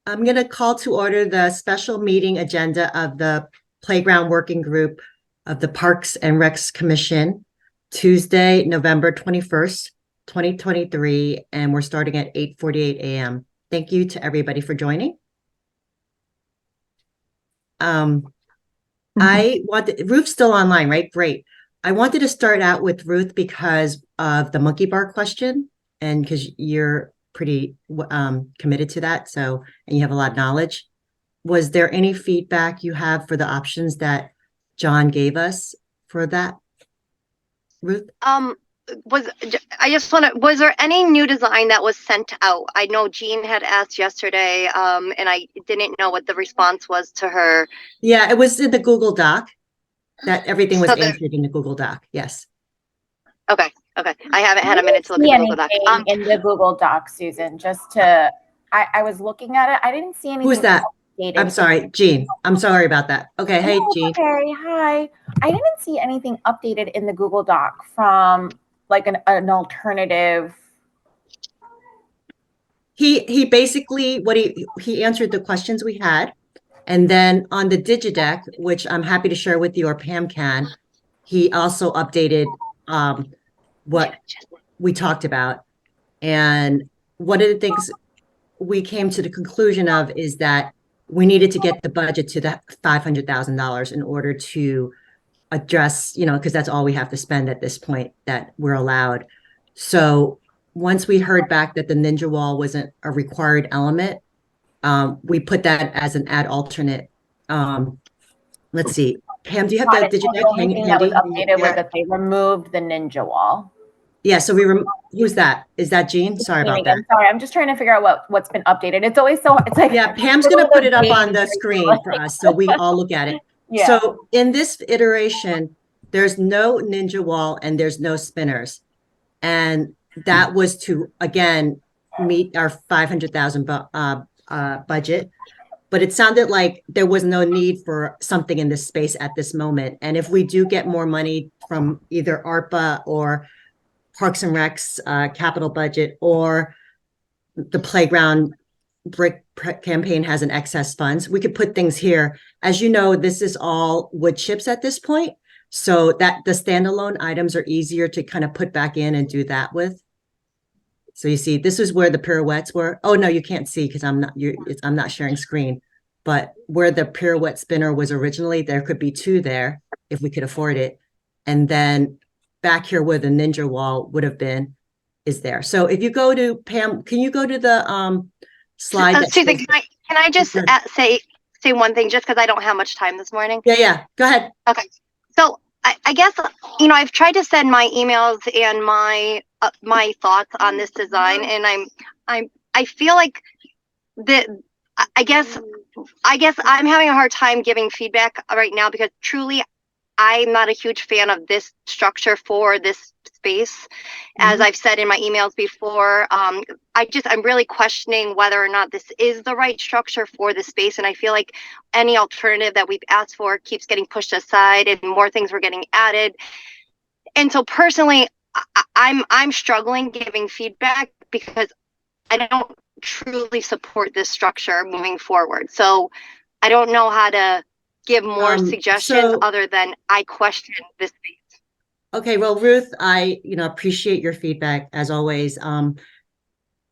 I'm going to call to order the special meeting agenda of the Playground Working Group of the Parks and Recs Commission, Tuesday, November 21st, 2023, and we're starting at 8:48 a.m. Thank you to everybody for joining. Ruth's still online, right? Great. I wanted to start out with Ruth because of the monkey bar question and because you're pretty committed to that. So, and you have a lot of knowledge. Was there any feedback you have for the options that John gave us for that, Ruth? Was there any new design that was sent out? I know Jean had asked yesterday, and I didn't know what the response was to her. Yeah, it was in the Google Doc that everything was answered in the Google Doc. Yes. Okay. I haven't had a minute to look at the Google Doc. In the Google Doc, Susan, I was looking at it. I didn't see anything. Who's that? I'm sorry, Jean. I'm sorry about that. Okay. Hey, Jean. Okay. Hi. I didn't see anything updated in the Google Doc from like an alternative. He basically he answered the questions we had. And then on the Digideck, which I'm happy to share with you, or Pam can, he also updated what we talked about. And one of the things we came to the conclusion of is that we needed to get the budget to the $500,000 in order to address, because that's all we have to spend at this point that we're allowed. So once we heard back that the Ninja Wall wasn't a required element, we put that as an add alternate. Let's see. Pam, do you have the Digideck handy? That was updated was that they removed the Ninja Wall. Yeah, so who's that? Is that Jean? Sorry about that. Sorry, I'm just trying to figure out what's been updated. It's always it's like, yeah, Pam's gonna put it up on the screen for us so we all look at it. Yeah. So in this iteration, there's no Ninja Wall and there's no spinners. And that was to, again, meet our 500,000 budget. But it sounded like there was no need for something in this space at this moment. And if we do get more money from either ARPA or Parks and Recs capital budget, or the playground brick campaign has an excess funds, we could put things here. As you know, this is all wood chips at this point, so that the standalone items are easier to kind of put back in and do that with. So you see, this is where the pirouettes were. Oh no, you can't see because I'm not sharing screen. But where the pirouette spinner was originally, there could be two there if we could afford it, and then back here where the Ninja Wall would have been is there. So if you go to Pam, can you go to the slide? Susan, can I just say one thing, just because I don't have much time this morning? Yeah. Go ahead. Okay. So I guess, I've tried to send my emails and my thoughts on this design, and I feel like I guess I'm having a hard time giving feedback right now because truly I'm not a huge fan of this structure for this space. As I've said in my emails before, I'm really questioning whether or not this is the right structure for the space. And I feel like any alternative that we've asked for keeps getting pushed aside and more things were getting added. And so personally, I'm struggling giving feedback because I don't truly support this structure moving forward. So I don't know how to give more suggestions other than I question this piece. Okay, well, Ruth, I appreciate your feedback as always.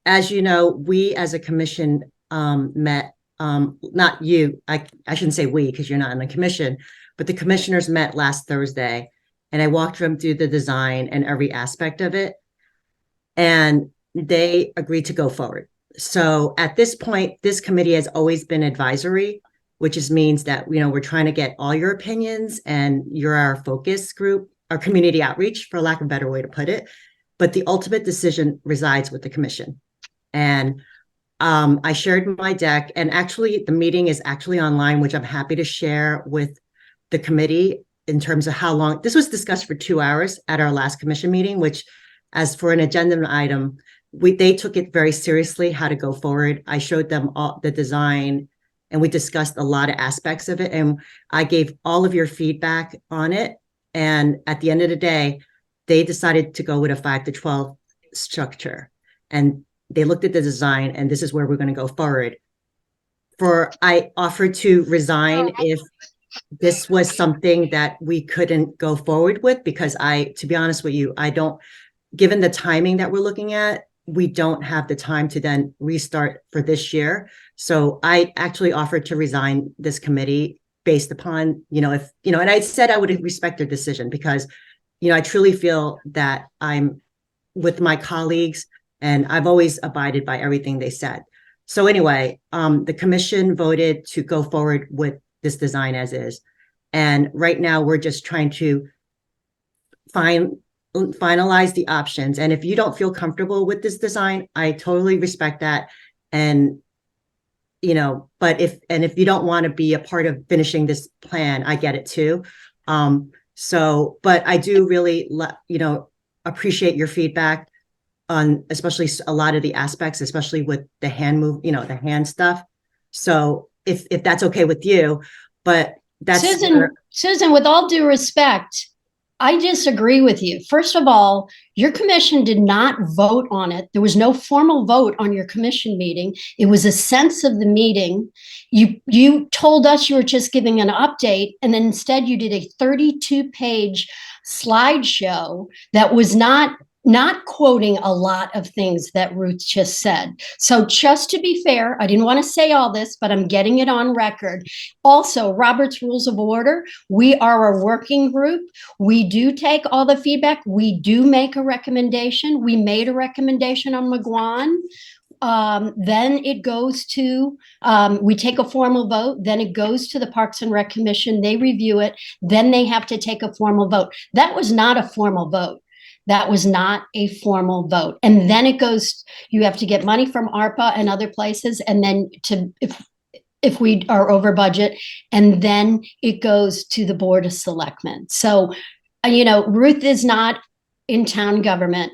As you know, we as a commission met, not you, I shouldn't say we because you're not in the commission, but the commissioners met last Thursday, and I walked them through the design and every aspect of it, and they agreed to go forward. So at this point, this committee has always been advisory, which just means that, we're trying to get all your opinions and you're our focus group, our community outreach, for lack of a better way to put it. But the ultimate decision resides with the commission. And I shared my deck, and actually the meeting is actually online, which I'm happy to share with the committee in terms of how long. This was discussed for 2 hours at our last commission meeting, which, as for an agenda item, they took it very seriously how to go forward. I showed them all the design, and we discussed a lot of aspects of it, and I gave all of your feedback on it. And at the end of the day, they decided to go with a 5 to 12 structure, and they looked at the design, and this is where we're going to go forward. I offered to resign if this was something that we couldn't go forward with, because to be honest with you, I don't, given the timing that we're looking at, we don't have the time to then restart for this year. So I actually offered to resign this committee based upon, if, and I said I would respect their decision, because, I truly feel that I'm with my colleagues and I've always abided by everything they said. So anyway, the commission voted to go forward with this design as is. And right now we're just trying to finalize the options. And if you don't feel comfortable with this design, I totally respect that. And, but if you don't want to be a part of finishing this plan, I get it too. But I do really, appreciate your feedback on especially a lot of the aspects, especially with the hand the hand stuff. So if that's okay with you, but that's Susan, with all due respect, I disagree with you. First of all, your commission did not vote on it. There was no formal vote on your commission meeting. It was a sense of the meeting. You told us you were just giving an update, and instead you did a 32-page slideshow that was not quoting a lot of things that Ruth just said. So just to be fair, I didn't want to say all this, but I'm getting it on record. Also, Robert's Rules of Order, we are a working group. We do take all the feedback. We do make a recommendation. We made a recommendation on McGuan. Then it goes to, we take a formal vote, then it goes to the Parks and Rec Commission, they review it, then they have to take a formal vote. That was not a formal vote. That was not a formal vote. And then it goes, you have to get money from ARPA and other places, and then if we are over budget, and then it goes to the Board of Selectmen. So, Ruth is not in town government.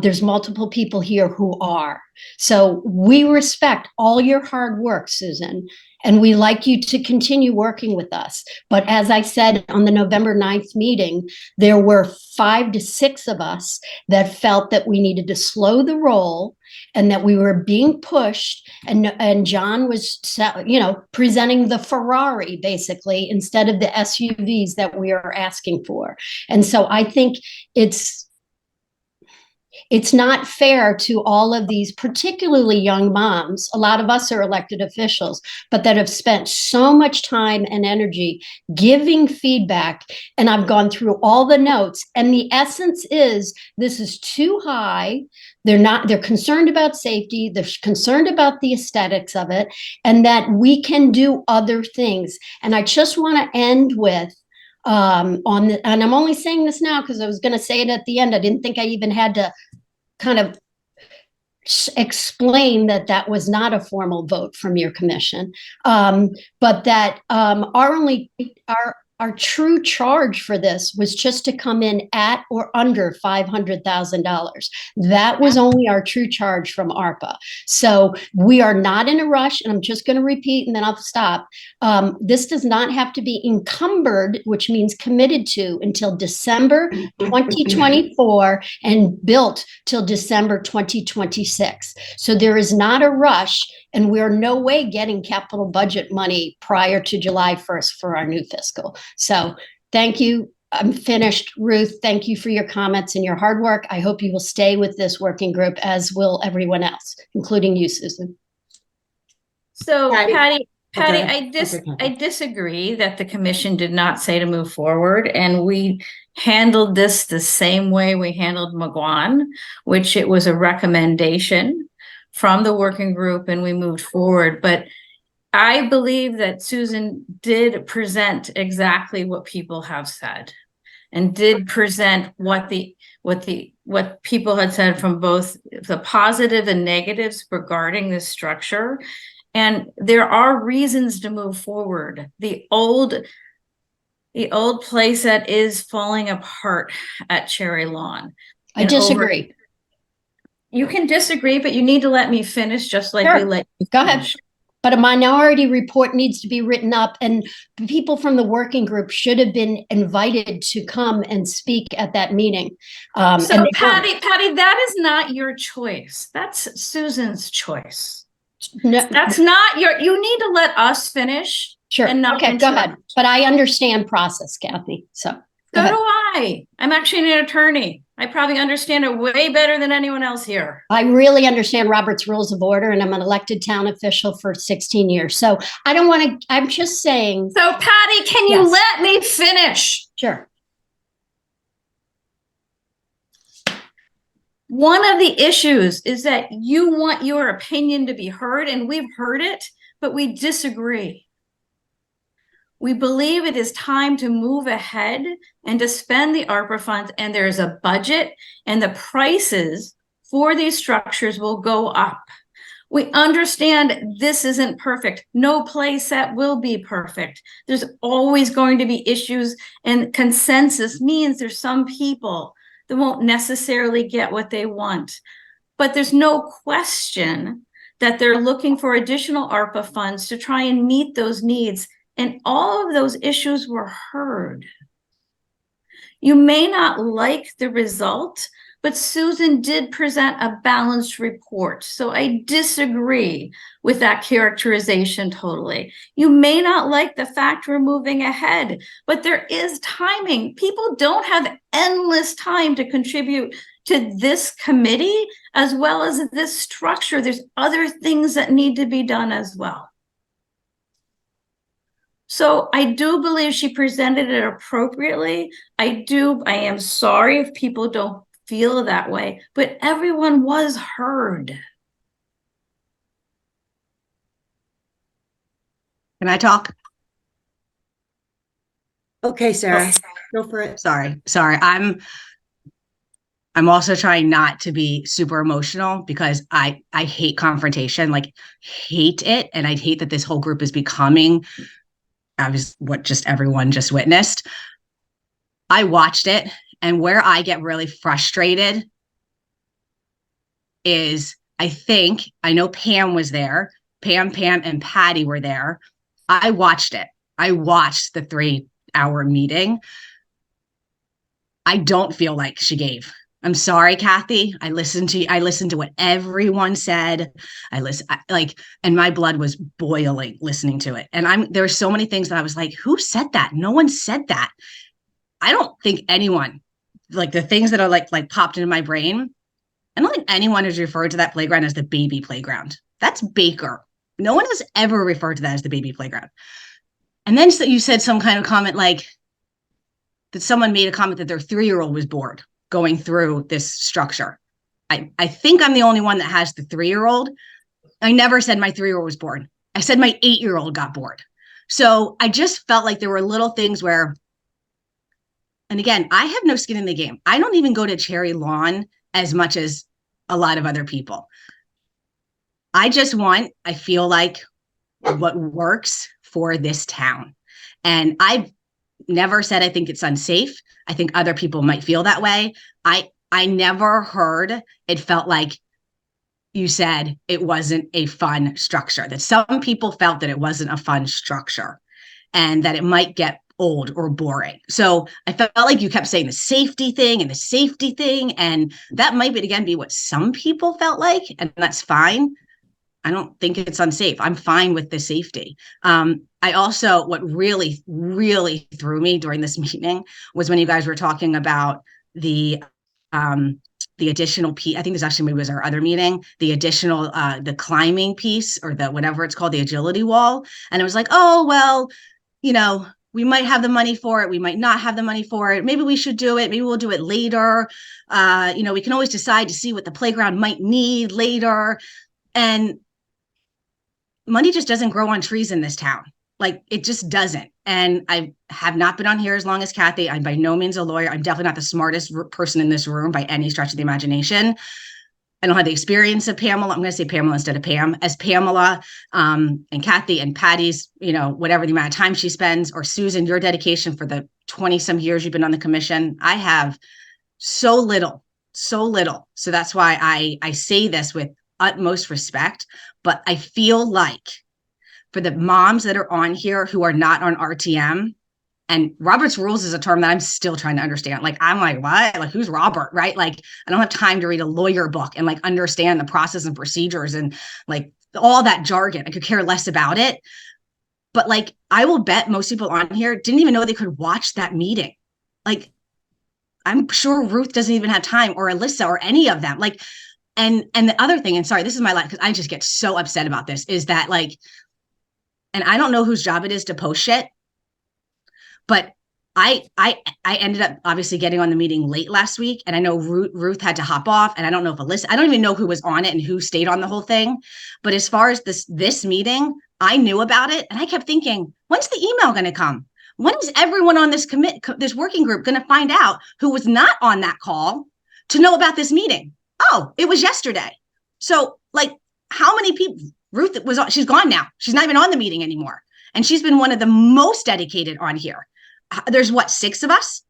There's multiple people here who are. So we respect all your hard work, Susan, and we like you to continue working with us. But as I said on the November 9th meeting, there were 5 to 6 of us that felt that we needed to slow the roll and that we were being pushed. And John was, presenting the Ferrari, basically, instead of the SUVs that we are asking for. And so I think it's not fair to all of these, particularly young moms. A lot of us are elected officials, but that have spent so much time and energy giving feedback. And I've gone through all the notes. And the essence is, this is too high. They're concerned about safety. They're concerned about the aesthetics of it, and that we can do other things. And I just want to end with, and I'm only saying this now because I was going to say it at the end. I didn't think I even had to kind of explain that was not a formal vote from your commission, but that our true charge for this was just to come in at or under $500,000. That was only our true charge from ARPA. So we are not in a rush, and I'm just going to repeat and then I'll stop. This does not have to be encumbered, which means committed to, until December 2024 and built till December 2026. So there is not a rush, and we're no way getting capital budget money prior to July 1st for our new fiscal. So thank you. I'm finished. Ruth, thank you for your comments and your hard work. I hope you will stay with this working group, as will everyone else, including you, Susan. So Patty, Okay. I disagree that the commission did not say to move forward, and we handled this the same way we handled McGuan, which it was a recommendation from the working group and we moved forward. But I believe that Susan did present exactly what people have said, and did present what people had said from both the positive and negatives regarding this structure. And there are reasons to move forward. The old place that is falling apart at Cherry Lawn. I disagree. You can disagree, but you need to let me finish, just like we let you Go finish. ahead. But a minority report needs to be written up, and people from the working group should have been invited to come and speak at that meeting. So Patty, that is not your choice. That's Susan's choice. No, That's not you need to let us finish. sure. And not Okay, go ahead. interrupt. But I understand process, Kathy. So go So ahead. do I. I'm actually an attorney. I probably understand it way better than anyone else here. I really understand Robert's Rules of Order, and I'm an elected town official for 16 years. So I don't want to, I'm just saying. So Patty, can you Yes. let me finish? Sure. One of the issues is that you want your opinion to be heard, and we've heard it, but we disagree. We believe it is time to move ahead and to spend the ARPA funds, and there's a budget, and the prices for these structures will go up. We understand this isn't perfect. No play set will be perfect. There's always going to be issues, and consensus means there's some people that won't necessarily get what they want. But there's no question that they're looking for additional ARPA funds to try and meet those needs. And all of those issues were heard. You may not like the result, but Susan did present a balanced report. So I disagree with that characterization totally. You may not like the fact we're moving ahead, but there is timing. People don't have endless time to contribute to this committee as well as this structure. There's other things that need to be done as well. So I do believe she presented it appropriately. I am sorry if people don't feel that way, but everyone was heard. Can I talk? Okay, Sarah, go for it. Sorry. I'm also trying not to be super emotional because I hate confrontation, like hate it. And I hate that this whole group is becoming what just everyone just witnessed. I watched it, and where I get really frustrated is I know Pam was there. Pam, and Patty were there. I watched it. I watched the 3-hour meeting. I don't feel like she gave. I'm sorry, Kathy. I listened to what everyone said. And my blood was boiling listening to it. And there were so many things that I was like, who said that? No one said that. I don't think anyone, like the things that are like popped into my brain, I don't think anyone has referred to that playground as the baby playground. That's Baker. No one has ever referred to that as the baby playground. And then you said some kind of comment like that someone made a comment that their 3-year-old was bored going through this structure. I think I'm the only one that has the 3-year-old. I never said my 3-year-old was bored. I said my 8-year-old got bored. So I just felt like there were little things where, and again, I have no skin in the game. I don't even go to Cherry Lawn as much as a lot of other people. I feel like what works for this town. And I've never said I think it's unsafe. I think other people might feel that way. I never heard it felt like you said it wasn't a fun structure, that some people felt that it wasn't a fun structure and that it might get old or boring. So I felt like you kept saying the safety thing, and that might be what some people felt like, and that's fine. I don't think it's unsafe. I'm fine with the safety. I also, what really, really threw me during this meeting was when you guys were talking about the additional piece. I think this actually maybe was our other meeting, the additional, the climbing piece or the, whatever it's called, the agility wall. And it was like, oh, well, we might have the money for it. We might not have the money for it. Maybe we should do it. Maybe we'll do it later. We can always decide to see what the playground might need later. And money just doesn't grow on trees in this town. Like, it just doesn't. And I have not been on here as long as Kathy. I'm by no means a lawyer. I'm definitely not the smartest person in this room by any stretch of the imagination. I don't have the experience of Pamela. I'm going to say Pamela instead of Pam. As Pamela and Kathy and Patty's, whatever the amount of time she spends, or Susan, your dedication for the 20 some years you've been on the commission. I have so little. So that's why I say this with utmost respect, but I feel like for the moms that are on here who are not on RTM, and Robert's Rules is a term that I'm still trying to understand. Like, I'm like, what? Like, who's Robert, right? Like, I don't have time to read a lawyer book and like understand the process and procedures and like all that jargon. I could care less about it. But like, I will bet most people on here didn't even know they could watch that meeting. Like, I'm sure Ruth doesn't even have time, or Alyssa, or any of them. Like, and the other thing, and sorry, this is my life, because I just get so upset about this, is that like, and I don't know whose job it is to post shit, but I ended up obviously getting on the meeting late last week, and I know Ruth had to hop off, and I don't know if Alyssa, I don't even know who was on it and who stayed on the whole thing. But as far as this meeting, I knew about it, and I kept thinking, when's the email going to come? When is everyone on this this working group going to find out who was not on that call to know about this meeting? Oh, it was yesterday. So like, how many people? Ruth was on, she's gone now. She's not even on the meeting anymore. And she's been one of the most dedicated on here. There's what, 6 of us?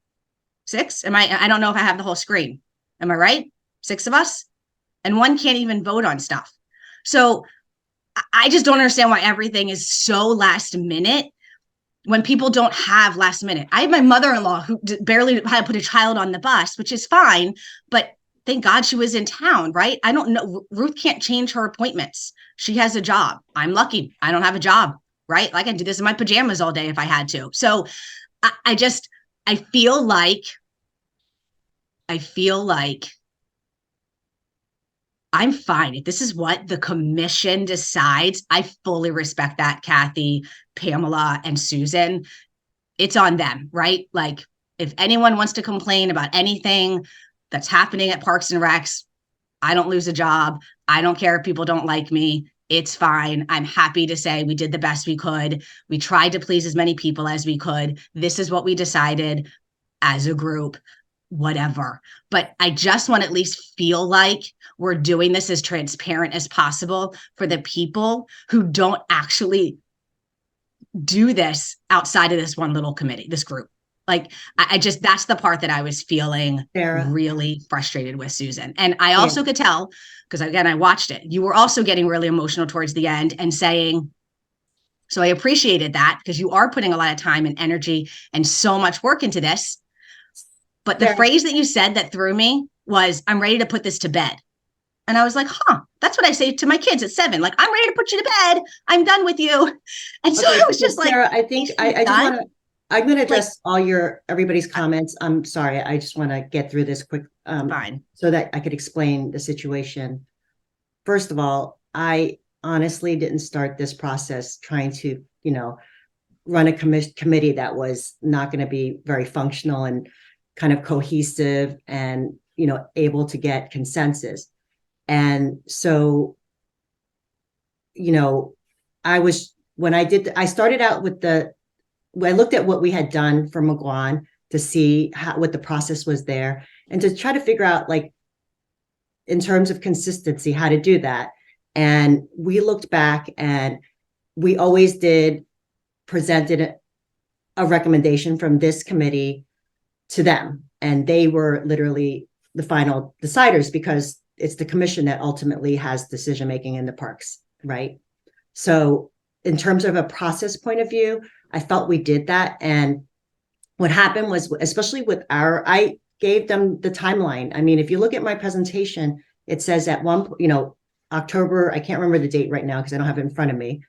6? I don't know if I have the whole screen. Am I right? 6 of us? And one can't even vote on stuff. So I just don't understand why everything is so last minute when people don't have last minute. I have my mother-in-law who barely had to put a child on the bus, which is fine, but thank God she was in town, right? I don't know. Ruth can't change her appointments. She has a job. I'm lucky. I don't have a job, right? Like, I can do this in my pajamas all day if I had to. So I feel like I'm fine. If this is what the commission decides, I fully respect that, Kathy, Pamela, and Susan. It's on them, right? Like, if anyone wants to complain about anything that's happening at Parks and Recs, I don't lose a job. I don't care if people don't like me. It's fine. I'm happy to say we did the best we could. We tried to please as many people as we could. This is what we decided as a group, whatever. But I just want to at least feel like we're doing this as transparent as possible for the people who don't actually do this outside of this one little committee, this group. Like, I just, that's the part that I was feeling Sarah. really frustrated with, Susan. And I also could tell, because again, I watched it, you were also getting really emotional towards the end and saying, so I appreciated that, because you are putting a lot of time and energy and so much work into this. But the phrase that you said that threw me was, I'm ready to put this to bed. And I was like, that's what I say to my kids at 7. Like, I'm ready to put you to bed. I'm done with you. And so I was just like, Sarah, I think I just want to, I'm going to address everybody's comments. I'm sorry. I just want to get through this quick, fine, so that I could explain the situation. First of all, I honestly didn't start this process trying to, run a committee that was not going to be very functional and kind of cohesive and, able to get consensus. And so, I started out with I looked at what we had done for McGuan to see what the process was there, and to try to figure out, like, in terms of consistency, how to do that. And we looked back, and we always presented a recommendation from this committee to them. And they were literally the final deciders, because it's the commission that ultimately has decision-making in the parks, right? So in terms of a process point of view, I felt we did that. And what happened was, especially with I gave them the timeline. I mean, if you look at my presentation, it says at October, I can't remember the date right now because I don't have it in front of me.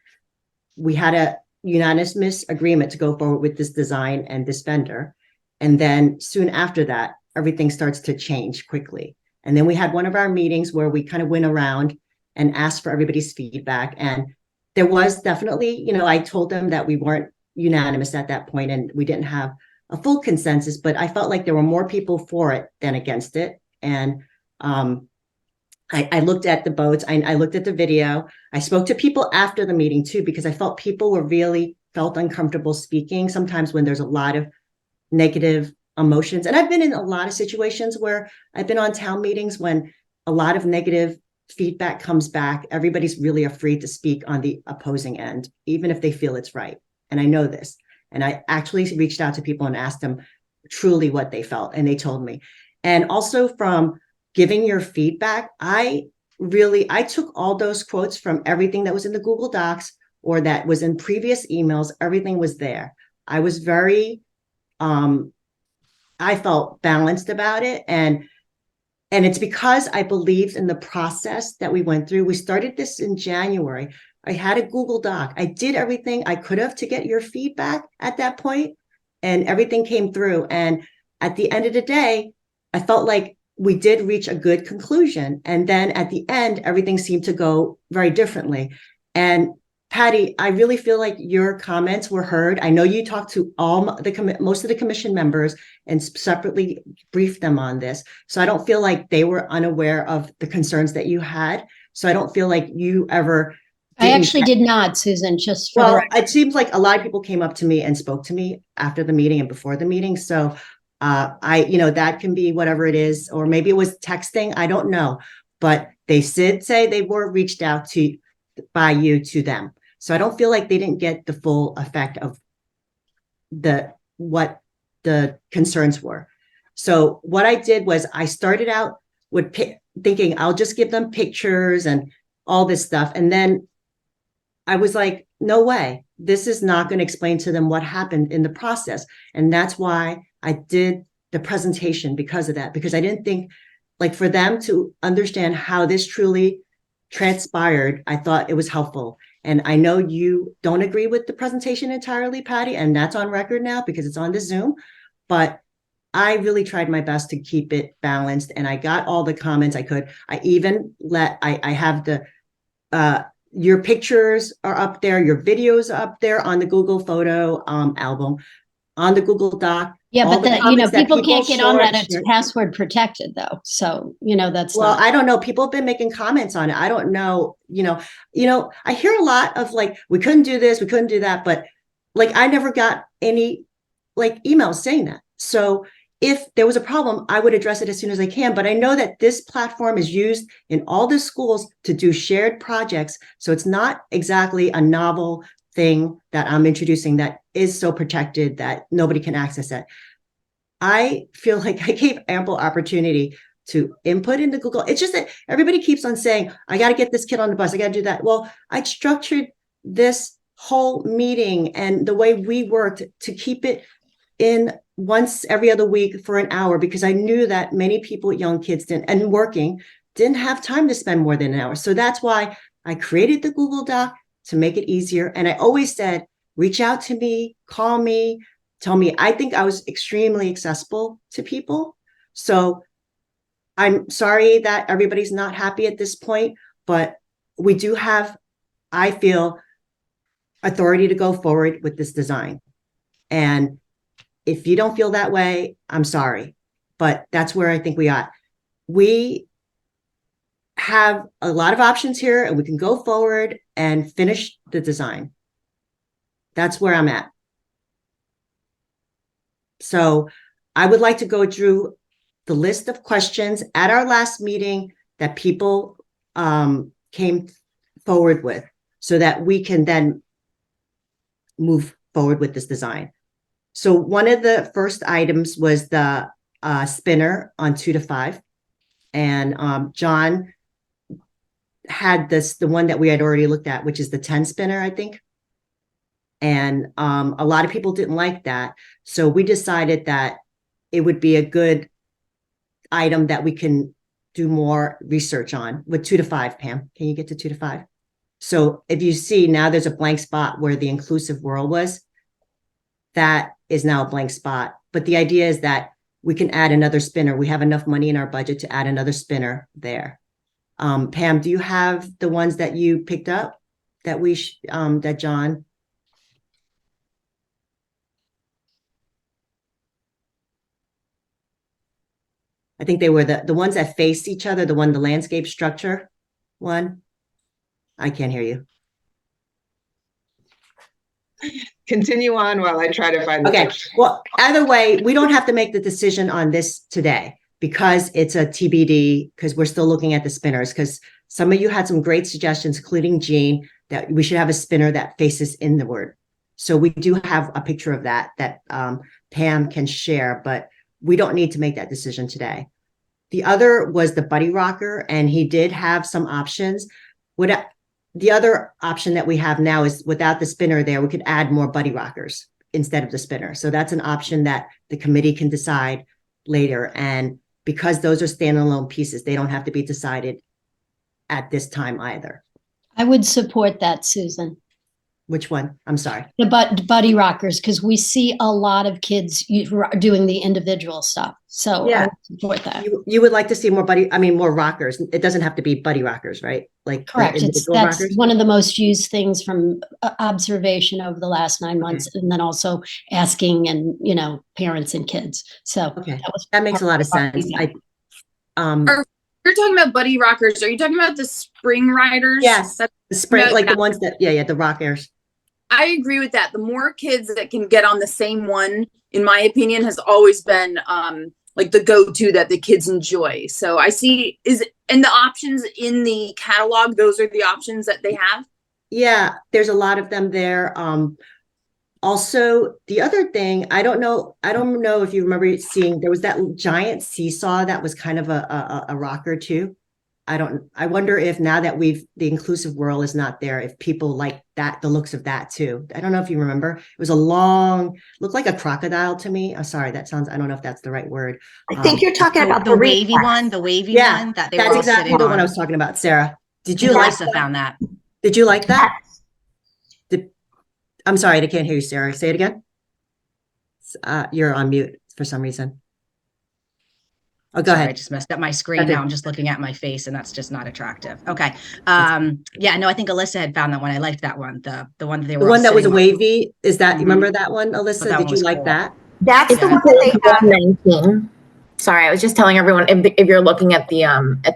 We had a unanimous agreement to go forward with this design and this vendor. And then soon after that, everything starts to change quickly. And then we had one of our meetings where we kind of went around and asked for everybody's feedback. And there was definitely, I told them that we weren't unanimous at that point and we didn't have a full consensus, but I felt like there were more people for it than against it. And I looked at the boats, I looked at the video. I spoke to people after the meeting too, because I felt people felt uncomfortable speaking sometimes when there's a lot of negative emotions. And I've been in a lot of situations where I've been on town meetings when a lot of negative feedback comes back. Everybody's really afraid to speak on the opposing end, even if they feel it's right. And I know this. And I actually reached out to people and asked them truly what they felt. And they told me. And also, from giving your feedback, I took all those quotes from everything that was in the Google Docs or that was in previous emails. Everything was there. I was very, I felt balanced about it. And And it's because I believed in the process that we went through. We started this in January. I had a Google Doc. I did everything I could have to get your feedback at that point, and everything came through. And at the end of the day, I felt like we did reach a good conclusion. And then at the end, everything seemed to go very differently. And Patty, I really feel like your comments were heard. I know you talked to most of the commission members and separately briefed them on this. So I don't feel like they were unaware of the concerns that you had. So I don't feel like you ever. I actually did not, Susan, just for the Well, record. it seems like a lot of people came up to me and spoke to me after the meeting and before the meeting. So that can be whatever it is, or maybe it was texting. I don't know, but they did say they were reached out to by you to them. So I don't feel like they didn't get the full effect of what the concerns were. So what I did was I started out with thinking I'll just give them pictures and all this stuff. And then I was like, no way, this is not going to explain to them what happened in the process. And that's why I did the presentation, because of that, because I didn't think, like, for them to understand how this truly transpired, I thought it was helpful. And I know you don't agree with the presentation entirely, Patty, and that's on record now because it's on the Zoom, but I really tried my best to keep it balanced, and I got all the comments I could. I even I have your pictures are up there, your videos are up there on the Google photo album, on the Google Doc. Yeah, all but the comments that people can't get on that. It's shared. password protected though. So, that's Well, not. I don't know. People have been making comments on it. I don't know. I hear a lot of like, we couldn't do this, we couldn't do that, but like, I never got any like emails saying that. So if there was a problem, I would address it as soon as I can. But I know that this platform is used in all the schools to do shared projects. So it's not exactly a novel thing that I'm introducing that is so protected that nobody can access it. I feel like I gave ample opportunity to input into Google. It's just that everybody keeps on saying, I got to get this kid on the bus. I got to do that. Well, I structured this whole meeting and the way we worked to keep it in once every other week for an hour, because I knew that many people, young kids didn't have time to spend more than an hour. So that's why I created the Google Doc to make it easier. And I always said, reach out to me, call me, tell me. I think I was extremely accessible to people. So I'm sorry that everybody's not happy at this point, but we do have, I feel, authority to go forward with this design. And if you don't feel that way, I'm sorry, but that's where I think we are. We have a lot of options here, and we can go forward and finish the design. That's where I'm at. So I would like to go through the list of questions at our last meeting that people came forward with, so that we can then move forward with this design. So one of the first items was the spinner on 2 to 5. And John had the one that we had already looked at, which is the 10 spinner, I think. And a lot of people didn't like that. So we decided that it would be a good item that we can do more research on with 2 to 5. Pam, can you get to 2 to 5? So if you see now, there's a blank spot where the inclusive world was. That is now a blank spot. But the idea is that we can add another spinner. We have enough money in our budget to add another spinner there. Pam, do you have the ones that you picked up that that John? I think they were the ones that faced each other, the landscape structure one. I can't hear you. Continue on while I try to find the Okay, picture. well, either way, we don't have to make the decision on this today because it's a TBD, because we're still looking at the spinners, because some of you had some great suggestions, including Jean, that we should have a spinner that faces inward. So we do have a picture of that Pam can share, but we don't need to make that decision today. The other was the buddy rocker, and he did have some options. The other option that we have now is without the spinner there, we could add more buddy rockers instead of the spinner. So that's an option that the committee can decide later. And because those are standalone pieces. They don't have to be decided at this time either. I would support that, Susan. Which one? I'm sorry. The buddy rockers, because we see a lot of kids doing the individual stuff. So I Yeah. would support that. You would like to see more rockers. It doesn't have to be buddy rockers, right? Like the Correct. individual That's rockers? one of the most used things from observation over the last 9 months, and then also asking and, parents and kids. So Okay. that was That makes a lot of part sense. feedback. You're talking about buddy rockers. Are you talking about the spring riders? Yes. That's- The spring, No, like the that- ones that, yeah, the rockers. I agree with that. The more kids that can get on the same one, in my opinion, has always been like the go-to that the kids enjoy. So I see and the options in the catalog, those are the options that they have. Yeah, there's a lot of them there. Also, the other thing, I don't know if you remember seeing, there was that giant seesaw that was kind of a rocker too. I wonder if now that the inclusive world is not there, if people like that, the looks of that too. I don't know if you remember. It was looked like a crocodile to me. I'm sorry, I don't know if that's the right word. I think you're talking about The wavy one, that they were That's all exactly sitting the one I on. was talking about, Sarah. Did you like Melissa that? found that. Did you like that? I'm sorry, I can't hear you, Sarah. Say it again. You're on mute for some reason. Oh, go Sorry, I ahead. just messed up my screen. Okay. Now I'm just looking at my face, and that's just not attractive. Okay. Yeah, no, I think Alyssa had found that one. I liked that one. The one that they were The all one that was sitting on. wavy, is that, you Mhm. remember that one, Alyssa? That Did one you was like cool. that? That's the Yeah. one that they have. 119. Sorry, I was just telling everyone if you're looking at the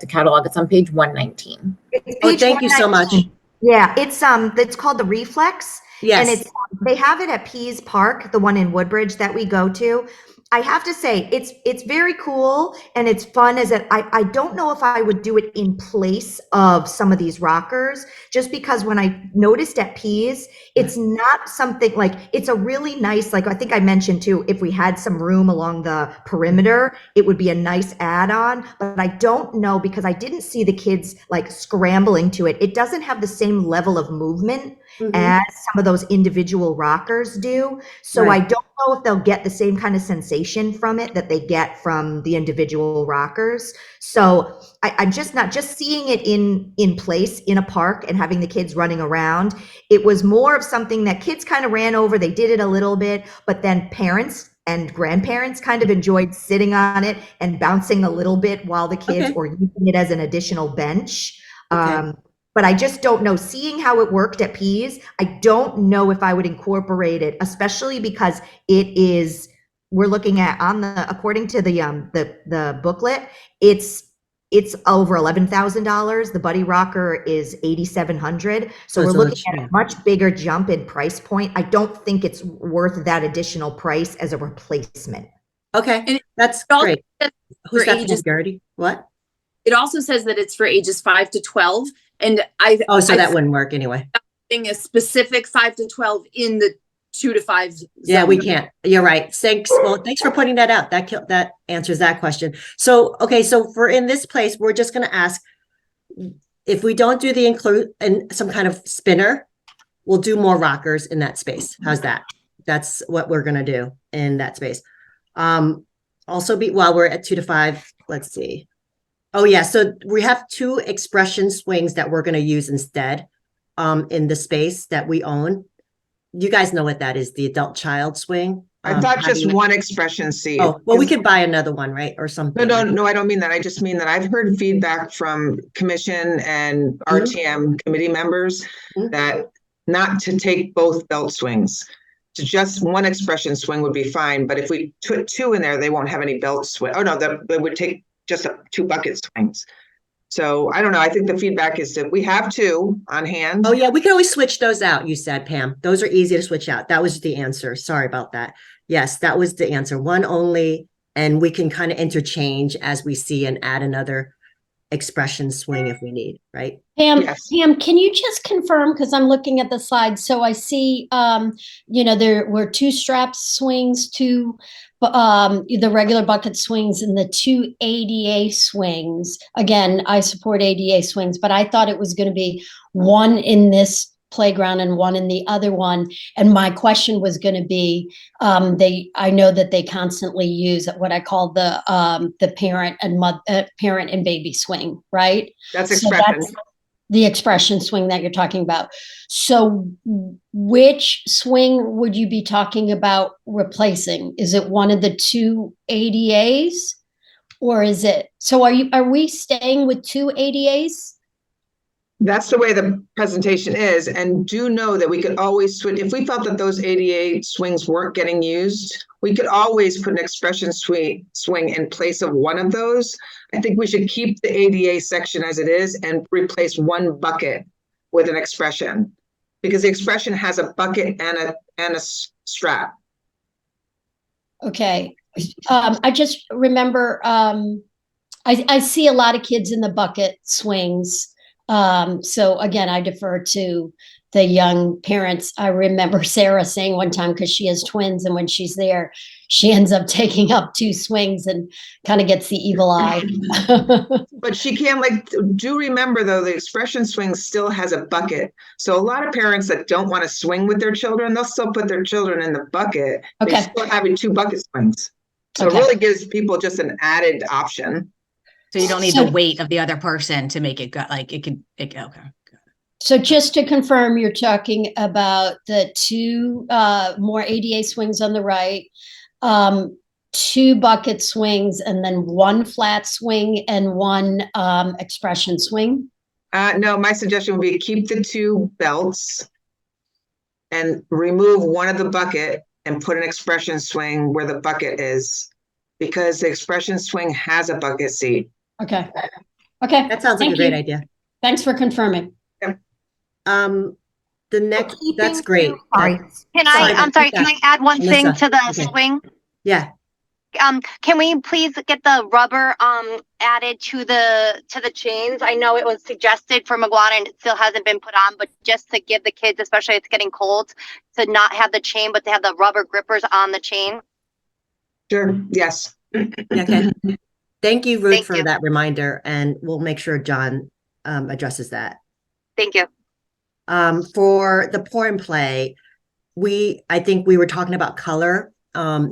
catalog, it's on page 119. It's Oh, page thank you so much. 119. Yeah, it's called the Reflex. And Yes. they have it at Pease Park, the one in Woodbridge that we go to. I have to say, it's very cool and it's fun. I don't know if I would do it in place of some of these rockers, just because when I noticed at Pease, it's not something like, it's a really nice, like I think I mentioned too, if we had some room along the perimeter, it would be a nice add-on. But I don't know, because I didn't see the kids like scrambling to it. It doesn't have the same level of movement as some of those individual rockers do. So Right. I don't know if they'll get the same kind of sensation from it that they get from the individual rockers. So I'm just not just seeing it in place in a park and having the kids running around. It was more of something that kids kind of ran over. They did it a little bit, but then parents and grandparents kind of enjoyed sitting on it and bouncing a little bit while the kids, Okay. or using it as an additional bench. Okay. But I just don't know. Seeing how it worked at Pease, I don't know if I would incorporate it, especially because we're looking at according to the booklet, it's over $11,000. The Buddy Rocker is $8,700. So we're looking at a much bigger jump in price point. I don't think it's worth that additional price as a replacement. Okay, And that's also great. says Who's for that ages- Gertie? What? It also says that it's for ages 5 to 12. And Oh, so that wouldn't work anyway. a specific 5 to 12 in the 2 to 5 zone. Yeah, we can't. You're right. Thanks. Well, thanks for pointing that out. That answers that question. So, okay, so for in this place, we're just going to ask if we don't do the include and some kind of spinner, we'll do more rockers in that space. How's that? That's what we're going to do in that space. Also, while we're at 2 to 5, let's see. Oh yeah, so we have 2 expression swings that we're going to use instead in the space that we own. You guys know what that is, the adult child swing. I thought just one expression C. Oh, well, we could buy another one, right? Or something. No, I don't mean that. I just mean that I've heard feedback from commission and RTM committee members that not to take both belt swings. To just one expression swing would be fine, but if we put 2 in there, they won't have any belt swing. Oh no, they would take just 2 bucket swings. So I don't know. I think the feedback is that we have 2 on hand. Oh yeah, we can always switch those out, you said, Pam. Those are easy to switch out. That was the answer. Sorry about that. Yes, that was the answer. 1 only, and we can kind of interchange as we see and add another expression swing if we need, right? Pam, Yes. Pam, can you just confirm, because I'm looking at the slide, so I see, there were 2 strap swings, 2 the regular bucket swings, and the 2 ADA swings. Again, I support ADA swings, but I thought it was going to be 1 in this playground and one in the other one. And my question was going to be, I know that they constantly use what I call the parent and baby swing, right? That's So expression. that's the expression swing that you're talking about. So which swing would you be talking about replacing? Is it one of the two ADAs? Or is it, so are we staying with two ADAs? That's the way the presentation is. And do know that we could always switch. If we felt that those ADA swings weren't getting used, we could always put an expression swing in place of one of those. I think we should keep the ADA section as it is and replace one bucket with an expression, because the expression has a bucket and a strap. Okay. I just remember, I see a lot of kids in the bucket swings. So again, I defer to the young parents. I remember Sarah saying one time, because she has twins, and when she's there, she ends up taking up two swings and kind of gets the evil eye. But she can, do remember though, the expression swing still has a bucket. So a lot of parents that don't want to swing with their children, they'll still put their children in the bucket. Okay. They're still having two bucket swings. So Okay. it really gives people just an added option. So you don't need So- the weight of the other person to make it go, like okay. So just to confirm, you're talking about the two more ADA swings on the right, two bucket swings, and then one flat swing and one expression swing? No, my suggestion would be keep the two belts and remove one of the bucket and put an expression swing where the bucket is, because the expression swing has a bucket seat. Okay. Okay. That sounds like a Thank great you. idea. Thanks for confirming. The next, that's great. Sorry. I'm sorry, can I add one thing Melissa, to the okay. swing? Yeah, Can we please get the rubber added to the chains? I know it was suggested for McGuan and it still hasn't been put on, but just to give the kids, especially it's getting cold, to not have the chain, but to have the rubber grippers on the chain. Sure, yes. okay. Thank you, Ruth, Thank for you. that reminder, and we'll make sure John addresses that. Thank you. For the pour and play, I think we were talking about color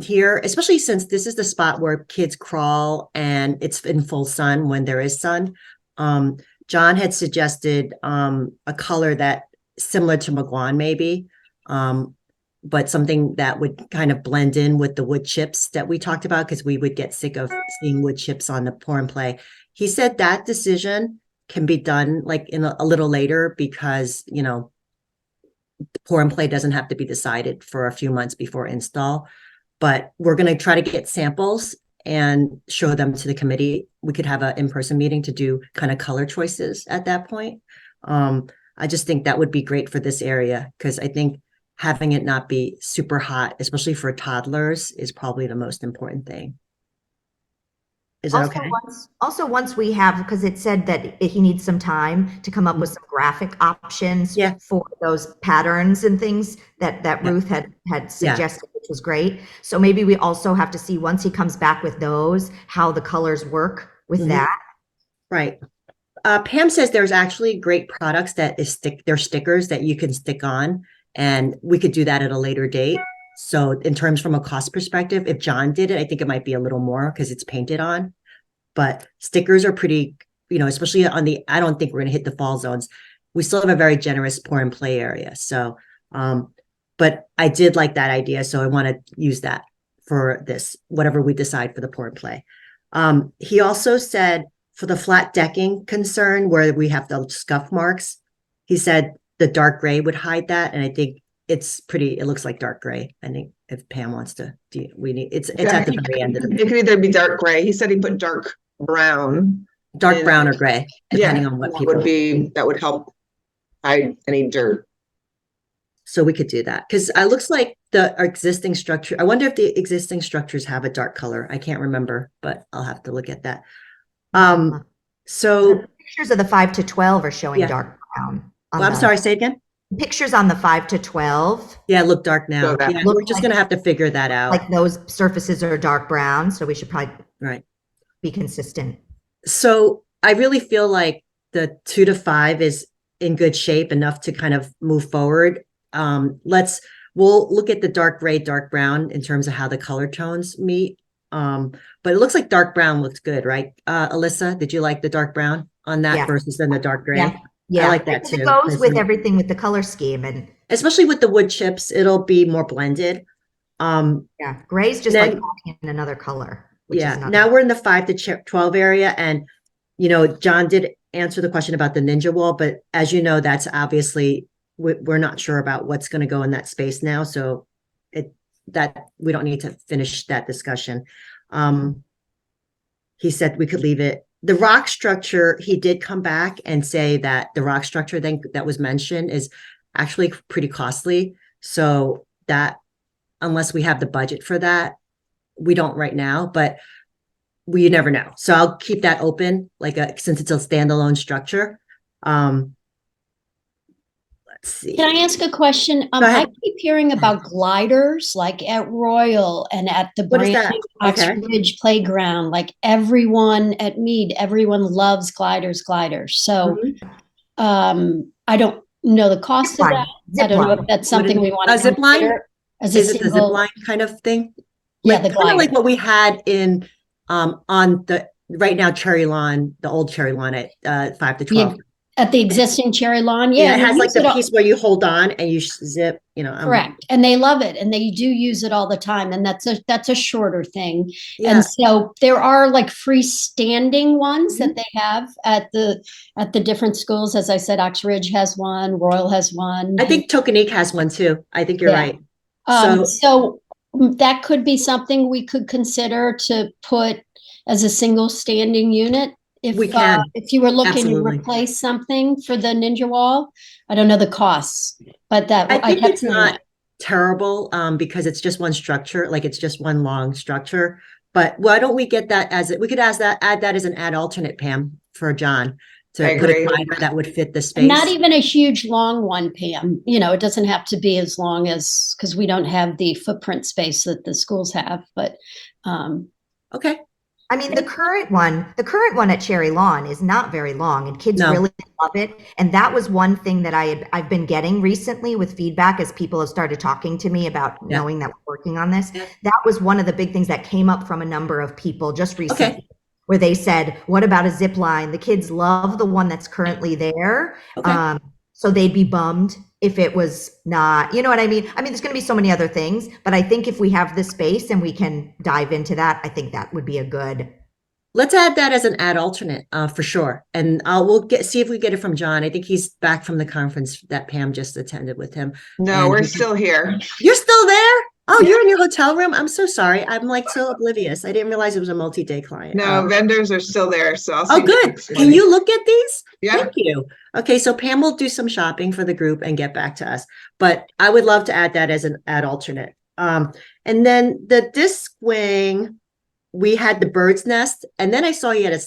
here, especially since this is the spot where kids crawl and it's in full sun when there is sun. John had suggested a color that similar to McGuan maybe, but something that would kind of blend in with the wood chips that we talked about, because we would get sick of seeing wood chips on the pour and play. He said that decision can be done like in a little later, because, you know, the pour and play doesn't have to be decided for a few months before install. But we're going to try to get samples and show them to the committee. We could have an in-person meeting to do kind of color choices at that point. I just think that would be great for this area, because I think having it not be super hot, especially for toddlers, is probably the most important thing. Is that okay? Once we have, because it said that he needs some time to come up with some graphic options Yeah. for those patterns and things that Ruth had suggested, which was great. So maybe we also have to see, once he comes back with those, how the colors work with that. Right. Pam says there's actually great products that they're stickers that you can stick on, and we could do that at a later date. So in terms from a cost perspective, if John did it, I think it might be a little more because it's painted on. But stickers are pretty, you know, especially on I don't think we're going to hit the fall zones. We still have a very generous pour and play area. So, but I did like that idea. So I want to use that for this, whatever we decide for the pour and play. He also said for the flat decking concern where we have the scuff marks, he said the dark gray would hide that. And I think it looks like dark gray. I think if Pam wants to, it's at the very end of It could either be dark gray. He said he put dark brown. Dark brown or gray, depending on what people that would help hide any dirt. So we could do that, because it looks like the existing structure. I wonder if the existing structures have a dark color. I can't remember, but I'll have to look at that. So Pictures of the 5 to 12 are showing Yeah. dark brown. I'm sorry, say it again. Pictures on the 5 to 12, Yeah, look dark now. So that Yeah, looks we're just like- gonna have to figure that out. like those surfaces are dark brown, so we should probably Right. be consistent. So I really feel like the 2 to 5 is in good shape enough to kind of move forward. We'll look at the dark gray, dark brown in terms of how the color tones meet. But it looks like dark brown looks good, right? Alyssa, did you like the dark brown on that Yeah. versus then the dark gray? Yeah. Yeah. I like that Because too. it goes with 'cause everything with the color scheme, and especially with the wood chips, it'll be more blended. yeah, gray's just Then- like talking in another color, which is Yeah, not. now we're in the 5 to 12 area, and John did answer the question about the Ninja wall, but as you know, that's obviously we're not sure about what's going to go in that space now, so that we don't need to finish that discussion. He said we could leave it. The rock structure, he did come back and say that the rock structure then that was mentioned is actually pretty costly, so that unless we have the budget for that, we don't right now, but you never know. So I'll keep that open, since it's a standalone structure. Let's see. Can I ask a question? Go ahead. I keep hearing about gliders, like at Royal and at the What is brand that? new Oxford Okay. Ridge Playground. Like everyone at Mead, everyone loves gliders. So, I don't know the cost of that. I don't know if that's something we want A to zip line? consider as Is it the zip single. line kind of thing? Yeah, the Kind of like glider. what we had in on the right now Cherry Lawn, the old Cherry Lawn at 5 to 12. At the existing Cherry Lawn, Yeah, it they has like use the all- piece where you hold on and you zip. Correct, and they love it, and they do use it all the time, and that's a shorter thing. Yeah. And so there are like freestanding ones Mm-hmm. that they have at the different schools. As I said, Ox Ridge has one, Royal has one. I think Tokenique has one too. I think you're Yeah. right. So that could be something we could consider to put as a single standing unit. If We can. if you were looking Absolutely. to replace something for the Ninja Wall, I don't know the costs, but I think kept it's hearing not that. terrible because it's just one structure, like it's just one long structure. But why don't we get that we could add that as an add alternate, Pam, for John to I put a agree. glider that would fit the space. Not even a huge long one, Pam. It doesn't have to be as long as, because we don't have the footprint space that the schools have, but Okay. I mean, the current one at Cherry Lawn is not very long, and kids No. really love it. And that was one thing that I've been getting recently with feedback as people have started talking to me about Yeah. knowing that we're working on this. Yeah. That was one of the big things that came up from a number of people just recently. Okay. Where they said, what about a zip line? The kids love the one that's currently there. Okay. So they'd be bummed if it was not, you know what I mean? I mean, there's going to be so many other things, but I think if we have the space and we can dive into that, I think that would be a good. Let's add that as an add alternate for sure. And we'll see if we get it from John. I think he's back from the conference that Pam just attended with him. No, And we're we- still here. You're still there? Oh, you're in your hotel room? I'm so sorry. I'm like so oblivious. I didn't realize it was a multi-day client. No, vendors are still there, so I'll see. Oh, good. Can you look at these? Yeah. Thank you. Okay, so Pam will do some shopping for the group and get back to us. But I would love to add that as an add alternate. And then the disc wing, we had the bird's nest, and then I saw he had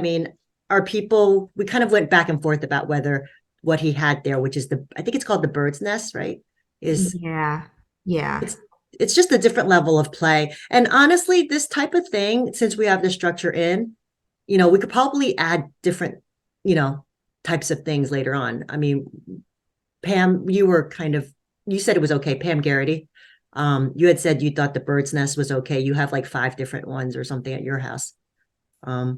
we kind of went back and forth about what he had there, which is I think it's called the bird's nest, right? Yeah. It's just a different level of play. And honestly, this type of thing, since we have the structure in, we could probably add different, types of things later on. I mean, Pam, you said it was okay. Pam Garrity, you had said you thought the bird's nest was okay. You have like 5 different ones or something at your house. We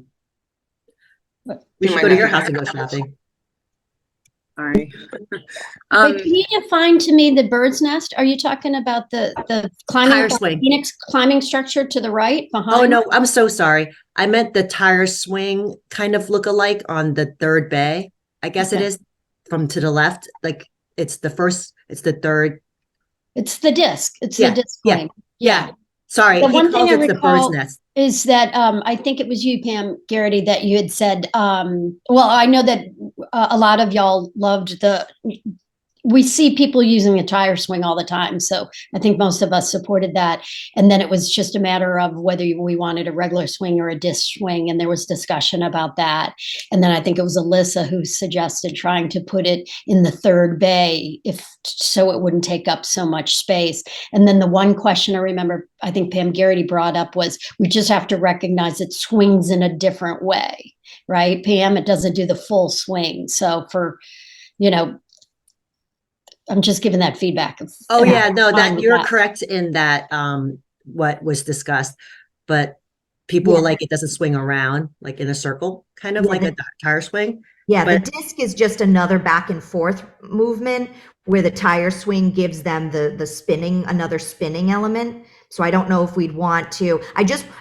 should go to your house and go shopping. Sorry. Wait, can you define to me the bird's nest? Are you talking about the Tire swing. Phoenix climbing structure to the right behind? Oh, no, I'm so sorry. I meant the tire swing kind of look alike on the third bay. I guess it Okay. is from to the left. Like it's the third. It's the disc. It's Yeah, the disc yeah, frame. Yeah. Sorry. The He one thing calls I it the bird's recall nest. is that I think it was you, Pam Garrity, that you had said, well, I know that a lot of y'all loved we see people using a tire swing all the time. So I think most of us supported that. And then it was just a matter of whether we wanted a regular swing or a disc swing. And there was discussion about that. And then I think it was Alyssa who suggested trying to put it in the third bay so it wouldn't take up so much space. And then the one question I remember, I think Pam Garrity brought up was, we just have to recognize it swings in a different way, right? Pam, it doesn't do the full swing. So you know, I'm just giving that feedback. Oh I'm yeah, no, fine that with you're that. correct in that, what was discussed, but people Yeah. are like, it doesn't swing around like in a circle, kind of Yeah, like the- a tire swing. Yeah, the But disc is just another back and forth movement where the tire swing gives them the spinning, another spinning element. So I don't know if we'd want to,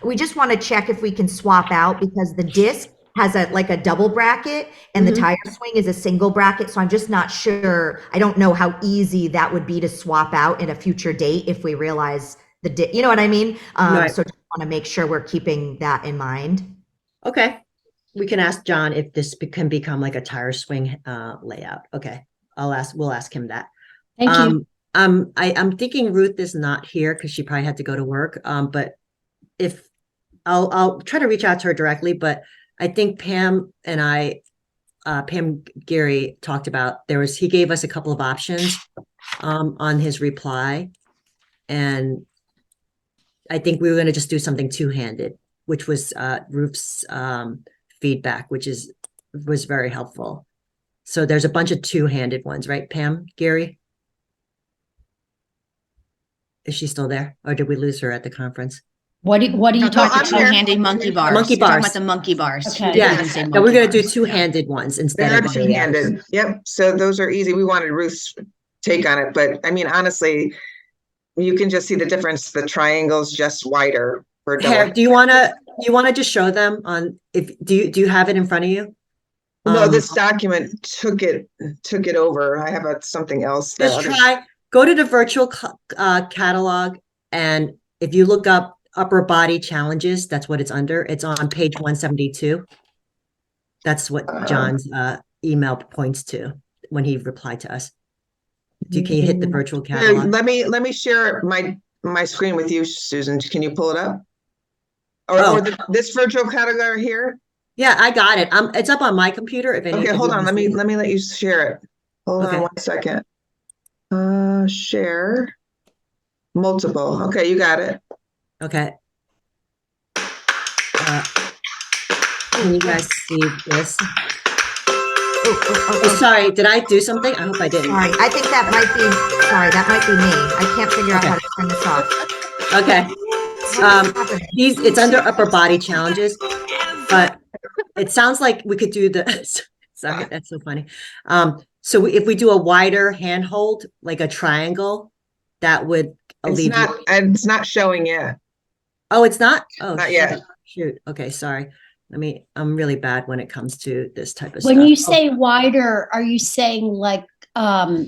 we just want to check if we can swap out because the disc has like a double bracket and the Mhm. tire swing is a single bracket. So I'm just not sure. I don't know how easy that would be to swap out in a future date if we realize you know what I mean? Right. So just want to make sure we're keeping that in mind. Okay, we can ask John if this can become like a tire swing layout. Okay, we'll ask him that. Thank you. I'm thinking Ruth is not here because she probably had to go to work. But if I'll try to reach out to her directly, but I think Pam and Pam Geary talked about he gave us a couple of options on his reply. And I think we were going to just do something two-handed, which was Ruth's feedback, was very helpful. So there's a bunch of two-handed ones, right, Pam Geary? Is she still there, or did we lose her at the conference? What are you No, talking the about? two-handed monkey bars. Monkey You're talking bars. about the monkey bars. Okay. You didn't Yeah, even say now we're monkey going to do bars. two-handed ones instead They're of two-handed. Yep. So those are easy. We wanted Ruth's take on it, but I mean, honestly, you can just see the difference. The triangle's just wider for Here, double. do you want to just show them on do you have it in front of you? No, this document took it over. I have something else. Just go to the virtual catalog, and if you look up upper body challenges, that's what it's under. It's on page 172. That's what John's email points to when he replied to us. Can you hit the virtual catalog? Let me share my screen with you, Susan. Can you pull it up? Oh. Or this virtual catalog here? Yeah, I got it. It's up on my computer. Okay, hold on. Let me let you share it. Hold on 1 second. Share multiple. Okay, you got it. Okay. Can you guys see this? Oh, sorry. Did I do something? I hope I didn't. Sorry, I think that might be me. I can't figure out how to turn this off. Okay. It's under upper body challenges, but it sounds like we could do sorry, that's so funny. So if we do a wider handhold, like a triangle, that would alleviate. It's not showing yet. Oh, it's not? Oh, not yet. Shoot. Okay, sorry. I'm really bad when it comes to this type of When stuff. you say wider, are you saying like hold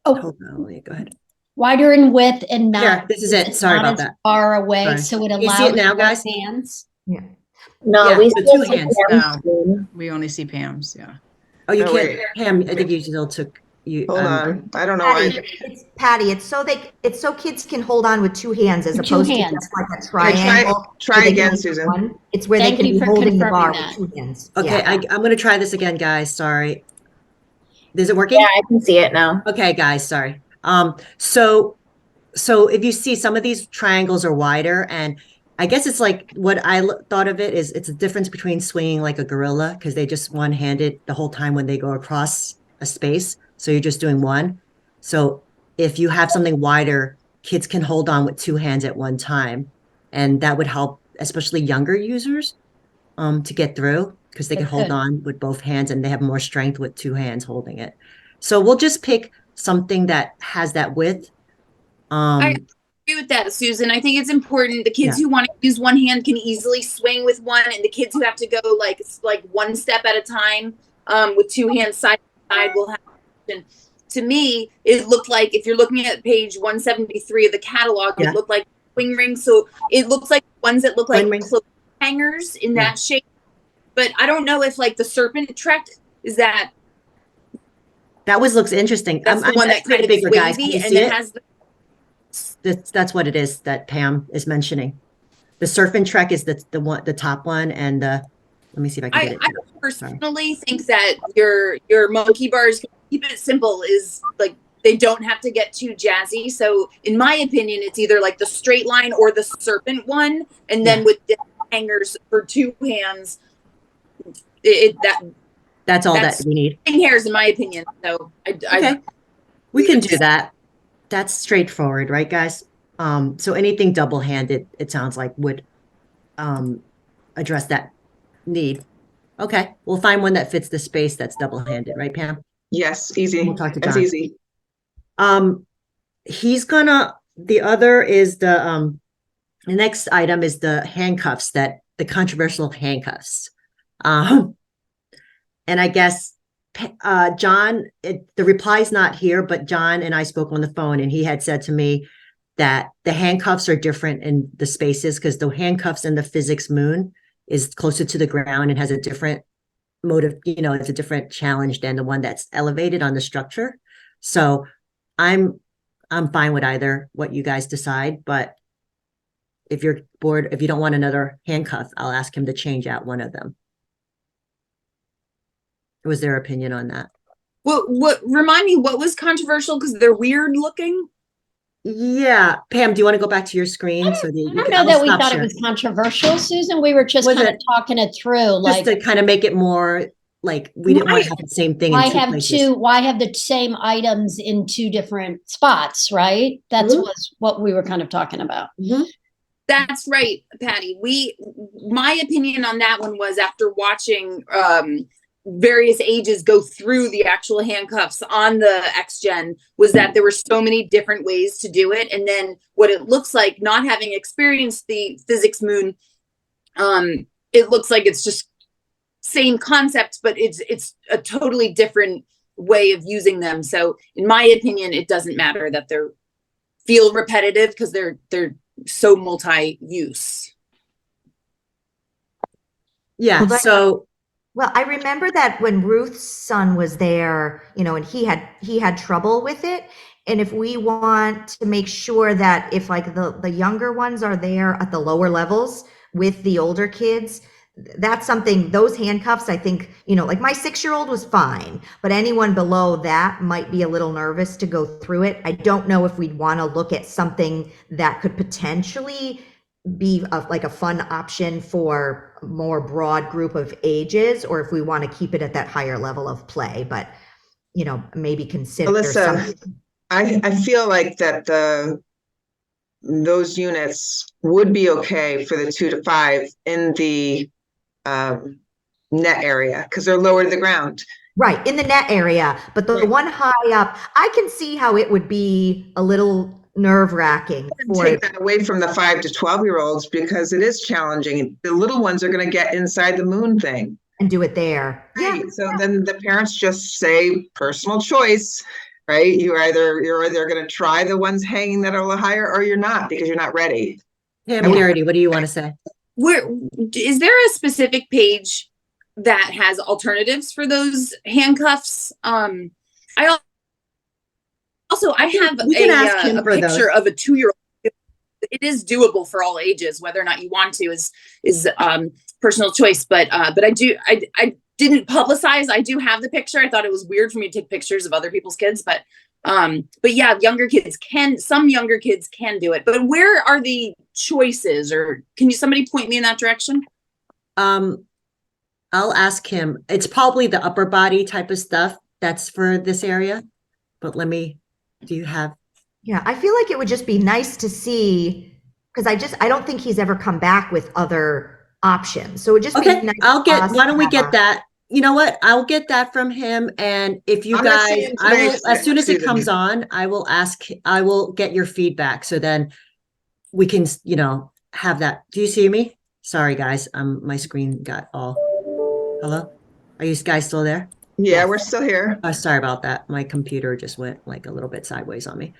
on, go ahead. Wider in width and not? Here, this is it. Sorry about that. Far away, Sorry. so it You allows see it now, both guys? hands. Yeah. No, Yeah, we so still two see hands. Pam's screen. We only see Pam's, yeah. Oh, you No, can't, wait. Pam, I think you still took you. Hold on. I don't know why. Patty, it's so kids can hold on with two hands as With two opposed to hands. just like a triangle. Try where they again, can Susan. one. It's where Thank they can you be for holding the confirming bar that. with two hands. Okay, Yeah. I'm going to try this again, guys. Sorry. Is it working? Yeah, I can see it now. Okay, guys, sorry. So if you see some of these triangles are wider, and I guess it's like what I thought of it is it's a difference between swinging like a gorilla because they just one-handed the whole time when they go across a space. So you're just doing one. So if you have something wider, kids can hold on with two hands at one time, and that would help, especially younger users, to get through because they can hold on with both hands and they have more strength with two hands holding it. So we'll just pick something that has that width. I agree with that, Susan. I think it's important. The kids Yeah. who want to use one hand can easily swing with one, and the kids who have to go like one step at a time with two hands side by side will have. And to me, it looked like if you're looking at page 173 of the catalog, it looked like swing rings. So it looks like ones that look like clothes hangers in that shape. But I don't know if like the serpent trek is that. That looks interesting. That's the one that kind of bigger, wavy, guys. Can you and see it it? has. That's what it is that Pam is mentioning. The surf and trek is the top one, and let me see if I can get it. I personally think that your monkey bars, keep it simple, is like they don't have to get too jazzy. So in my opinion, it's either like the straight line or the serpent one, and then with the hangers for two hands, That's all That's that we need. hairs, in my opinion. So Okay, we can do that. That's straightforward, right, guys? So anything double-handed, it sounds like would address that need. Okay, we'll find one that fits the space that's double-handed, right, Pam? Yes, easy. We'll talk to That's John. easy. The other is the next item is the handcuffs, the controversial handcuffs. And I guess John, the reply's not here, but John and I spoke on the phone, and he had said to me that the handcuffs are different in the spaces because the handcuffs in the physics moon is closer to the ground and has a different motive, it's a different challenge than the one that's elevated on the structure. So I'm fine with either what you guys decide, but if you're bored, if you don't want another handcuff, I'll ask him to change out one of them. What was their opinion on that? what remind me what was controversial because they're weird looking? Yeah, Pam, do you want to go back to your screen so that I don't know that we thought it was controversial, Susan. We were just Was kind of it- talking it through, just like to kind of make it more like we didn't want to have the same thing in two places. why have the same items in two different spots, right? That's was what we were kind of talking about. That's right, Patty. My opinion on that one was after watching various ages go through the actual handcuffs on the XGen was that there were so many different ways to do it. And then what it looks like, not having experienced the physics moon, it looks like it's just same concept, but it's a totally different way of using them. So in my opinion, it doesn't matter that they're feel repetitive because they're so multi-use. Yeah, so well, I remember that when Ruth's son was there, and he had trouble with it. And if we want to make sure that if like the younger ones are there at the lower levels with the older kids, that's something, those handcuffs, I think, like my 6-year-old was fine, but anyone below that might be a little nervous to go through it. I don't know if we'd want to look at something that could potentially be like a fun option for a more broad group of ages, or if we want to keep it at that higher level of play, but maybe consider Alyssa, I feel like that those units would be okay for the 2 to 5 in the net area because they're lower to the ground. Right, in the net area, but the one high up, I can see how it would be a little nerve-wracking. Take that away from the 5 to 12-year-olds because it is challenging. The little ones are going to get inside the moon thing and do it there. Right. Yeah. So then the parents just say personal choice, right? You're either going to try the ones hanging that are a little higher or you're not because you're not ready. Pam Garrity, what do you want to say? Is there a specific page that has alternatives for those handcuffs? I have a picture of a 2-year-old. It is doable for all ages. Whether or not you want to is personal choice. But I didn't publicize. I do have the picture. I thought it was weird for me to take pictures of other people's kids, but yeah, some younger kids can do it. But where are the choices, or can somebody point me in that direction? I'll ask him. It's probably the upper body type of stuff that's for this area, but do you have? Yeah, I feel like it would just be nice to see, because I don't think he's ever come back with other options. So it would just be nice. Why don't we get that? You know what? I'll get that from him. And if you guys, as soon as it comes on, I will get your feedback. So then we can, have that. Do you see me? Sorry, guys. My screen got all, hello? Are you guys still there? Yeah, we're still here. Sorry about that. My computer just went like a little bit sideways on me.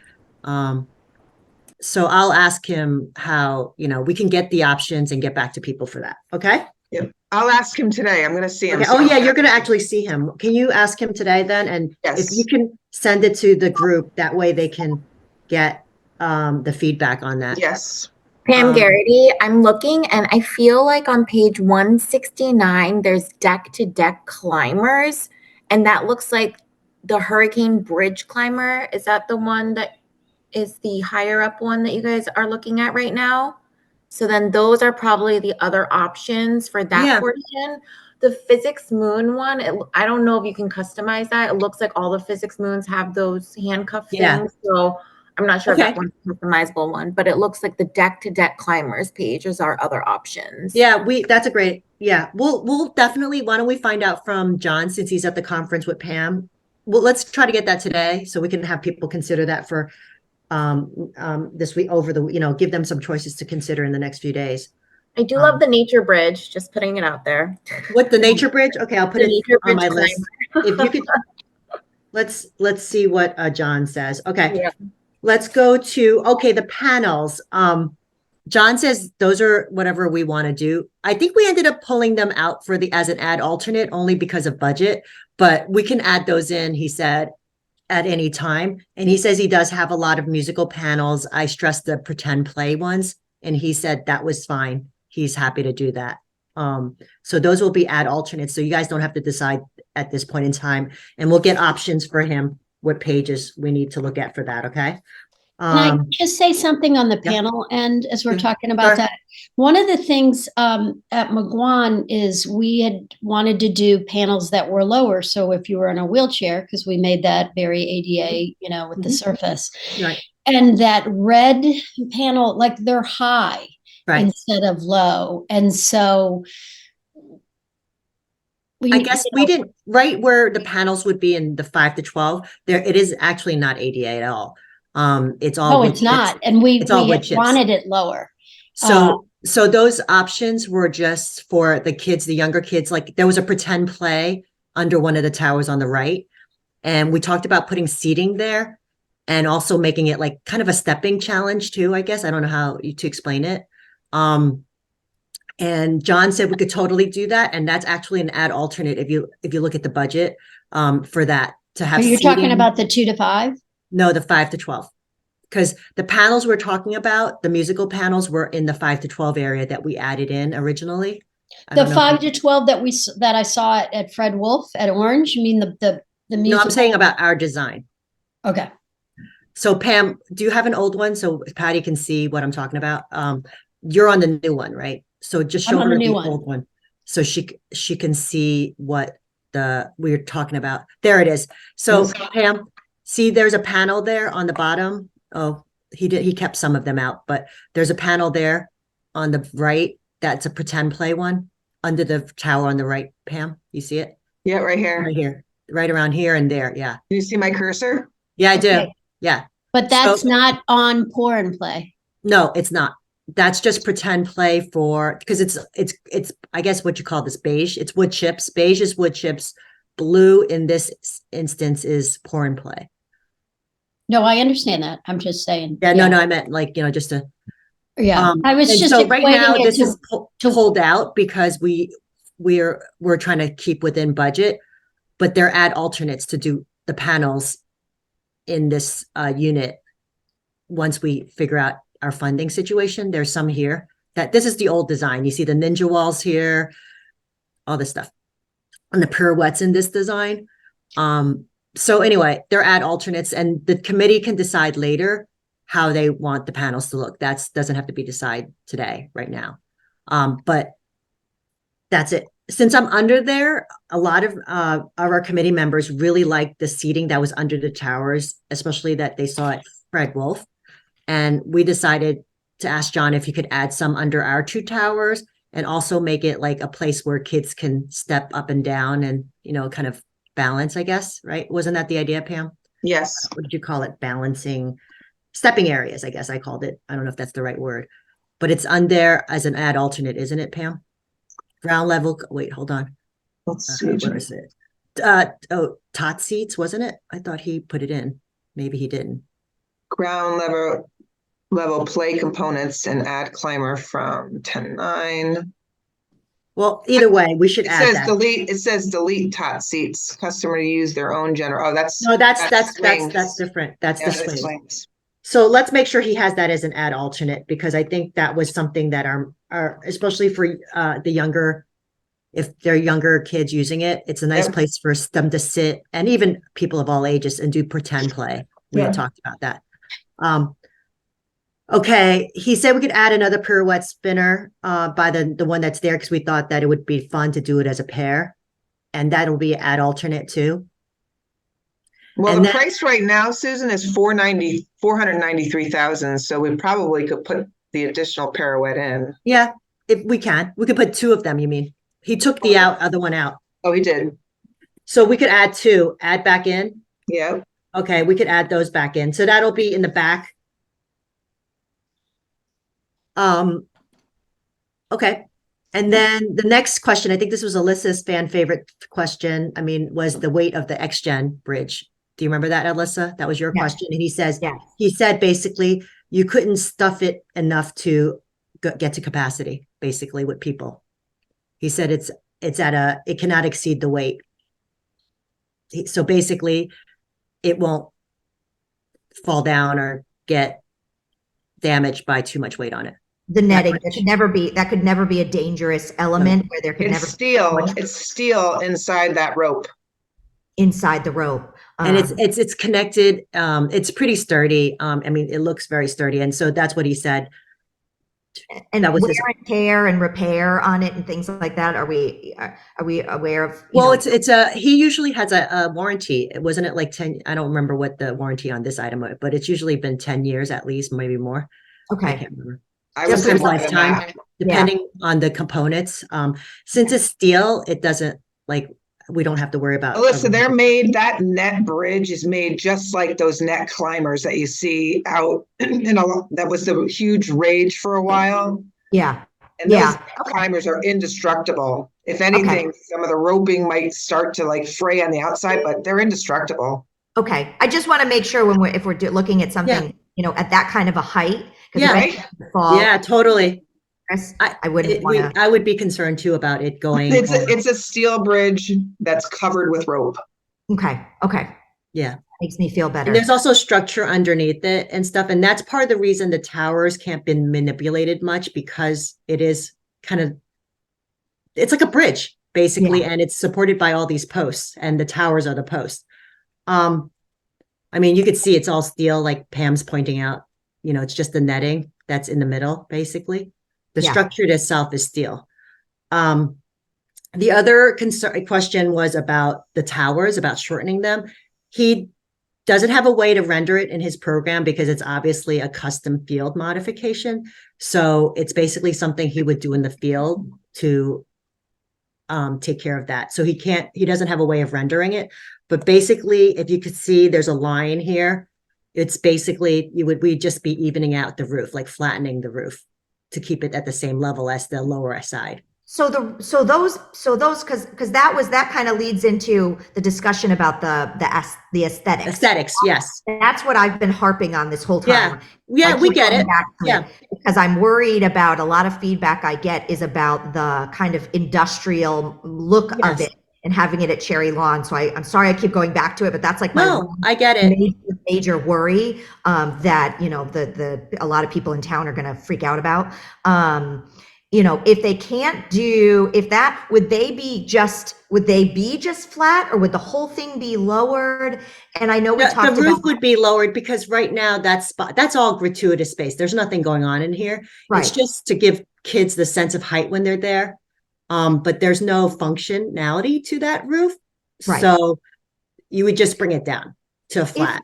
So I'll ask him how, we can get the options and get back to people for that. Okay. Yep. I'll ask him today. I'm going to see him. Okay. Oh yeah. You're going to actually see him. Can you ask him today then? And if you can send it to the group, that way they can get the feedback on that. Yes. Pam Garrity, I'm looking and I feel like on page 169, there's deck to deck climbers. And that looks like the Hurricane Bridge climber. Is that the one that is the higher up one that you guys are looking at right now? So then those are probably the other options for that portion. the physics moon one, I don't know if you can customize that. It looks like all the physics moons have those handcuff Yeah. things. So I'm not sure Okay. if that one's a customizable one, but it looks like the deck to deck climbers page is our other options. Yeah, that's a great, yeah, we'll definitely, why don't we find out from John since he's at the conference with Pam? Well, let's try to get that today so we can have people consider that for this week over the, give them some choices to consider in the next few days. I do love the nature bridge, just putting it out there. What, the nature bridge? Okay, I'll put The it nature on my bridge list. If you could, let's see what John says. Okay. Yeah. Let's go to, okay, the panels. John says those are whatever we want to do. I think we ended up pulling them out for as an ad alternate only because of budget, but we can add those in, he said, at any time. And he says he does have a lot of musical panels. I stressed the pretend play ones, and he said that was fine. He's happy to do that. So those will be ad alternates. So you guys don't have to decide at this point in time, and we'll get options for him, what pages we need to look at for that. Okay. Can I just say something on the yeah. panel end as we're Yeah. talking about Sure. that? One of the things at McGuan is we had wanted to do panels that were lower. So if you were in a wheelchair, because we made that very ADA, with the surface. Right. And that red panel, like they're high Right. instead of low. And so I guess we didn't, right where the panels would be in the 5 to 12, there, it is actually not ADA at all. It's all no, wood it's chips. not. And we It's all wood had chips. wanted it lower. So those options were just for the kids, the younger kids. Like there was a pretend play under one of the towers on the right. And we talked about putting seating there and also making it like kind of a stepping challenge too, I guess. I don't know how to explain it. And John said we could totally do that. And that's actually an ad alternate if you look at the budget for that to have. Are you talking seating. about the 2 to 5? No, the 5 to 12. Because the panels we're talking about, the musical panels were in the 5 to 12 area that we added in originally. The 5 to 12 that I saw at Fred Wolf at Orange. You mean the musical? No, I'm saying about our design. Okay. So Pam, do you have an old one so Patty can see what I'm talking about? You're on the new one, right? So just show I'm on her the new the one. old one so she can see what we're talking about. There it is. So Pam, see there's a panel there on the bottom. Oh, he kept some of them out, but there's a panel there on the right. That's a pretend play one under the tower on the right, Pam. You see it? Yeah, right here. Right here, right around here and there. Yeah. Do you see my cursor? Yeah, I do. Okay. Yeah. But that's not on pour and play. No, it's not. That's just pretend play for, because it's I guess what you call this beige. It's wood chips. Beige is wood chips. Blue in this instance is pour and play. No, I understand that. I'm just saying. Yeah, no, I meant like, just to. Yeah, I was and just so right now equating it this is to pulled out because we're trying to keep within budget, but they're ad alternates to do the panels in this unit. Once we figure out our funding situation, there's some here that this is the old design. You see the ninja walls here, all this stuff, and the pirouettes in this design. So anyway, they're ad alternates, and the committee can decide later how they want the panels to look. That doesn't have to be decided today, right now. But that's it. Since I'm under there, a lot of our committee members really like the seating that was under the towers, especially that they saw at Fred Wolf. And we decided to ask John if he could add some under our 2 towers and also make it like a place where kids can step up and down and, kind of balance, I guess, right? Wasn't that the idea, Pam? Yes. What did you call it? Balancing, stepping areas, I guess I called it. I don't know if that's the right word, but it's on there as an ad alternate, isn't it, Pam? Ground level, wait, hold on. Let's see. Where is it? Tot seats, wasn't it? I thought he put it in. Maybe he didn't. Ground level play components and add climber from 10.9. Well, either way, we should It add says that. delete. It says delete tot seats. Customer to use their own general. Oh, that's No, that's swings. different. That's Yeah, the that's swing. swings. So let's make sure he has that as an ad alternate, because I think that was something that our especially for the younger, if they're younger kids using it, it's a nice Yep. place for them to sit, and even people of all ages, and do pretend play. We had talked about that. Okay, he said we could add another pirouette spinner by the one that's there because we thought that it would be fun to do it as a pair. And that'll be at alternate too. Well, And the then- price right now, Susan, is 493,000. So we probably could put the additional pirouette in. Yeah, if we can. We could put two of them, you mean? He took the other one out. Oh, he did. So we could add two, add back in. Yeah. Okay, we could add those back in. So that'll be in the back. Okay. And then the next question, I think this was Alyssa's fan favorite question. I mean, was the weight of the X-Gen bridge. Do you remember that, Alyssa? That was your Yes. question. And he says, Yes. he said basically you couldn't stuff it enough to get to capacity, basically with people. He said it cannot exceed the weight. So basically it won't fall down or get damaged by too much weight on it. The netting, that could never be a dangerous element where there could It's never steel. be It's steel inside that rope. inside the rope. And it's connected. It's pretty sturdy. I mean, it looks very sturdy. And so that's what he said. And that was wear his- and tear and repair on it and things like that. Are we aware of? Well, he usually has a warranty. Wasn't it like 10? I don't remember what the warranty on this item, but it's usually been 10 years at least, maybe more. I Okay. can't remember. I would Just say his more than lifetime, that. depending on the components. Since it's steel, it doesn't we don't have to worry about. Alyssa, that net bridge is made just like those net climbers that you see out that was the huge rage for a while. Yeah. And those Yeah. climbers are indestructible. If anything, some of the roping might start to like fray on the outside, but they're indestructible. Okay. I just want to make sure if we're looking at something, at that kind of a height. Yeah. Right? Yeah, totally. I wouldn't want to. I would be concerned too about it going. It's a steel bridge that's covered with rope. Okay. Yeah. Makes me feel better. And there's also structure underneath it and stuff. And that's part of the reason the towers can't be manipulated much, because it is it's like a bridge basically. And it's supported by all these posts, and the towers are the posts. I mean, you could see it's all steel, like Pam's pointing out, it's just the netting that's in the middle, basically. The structure itself is steel. The other question was about the towers, about shortening them. He doesn't have a way to render it in his program because it's obviously a custom field modification. So it's basically something he would do in the field to take care of that. So he doesn't have a way of rendering it. But basically, if you could see, there's a line here. It's basically, we'd just be evening out the roof, like flattening the roof to keep it at the same level as the lower side. So those, because that kind of leads into the discussion about the aesthetics. Aesthetics, yes. That's what I've been harping on this whole time. Yeah, we get it. Yeah. Because I'm worried about a lot of feedback I get is about the kind of industrial look of it and having it at Cherry Lawn. So I'm sorry I keep going back to it, but that's like I get it. Major worry that a lot of people in town are going to freak out about. If they can't would they be just flat, or would the whole thing be lowered? And I know the roof would be lowered, because right now that's all gratuitous space. There's nothing going on in here. Right. It's just to give kids the sense of height when they're there. But there's no functionality to that roof. Right. So you would just bring it down to a flat.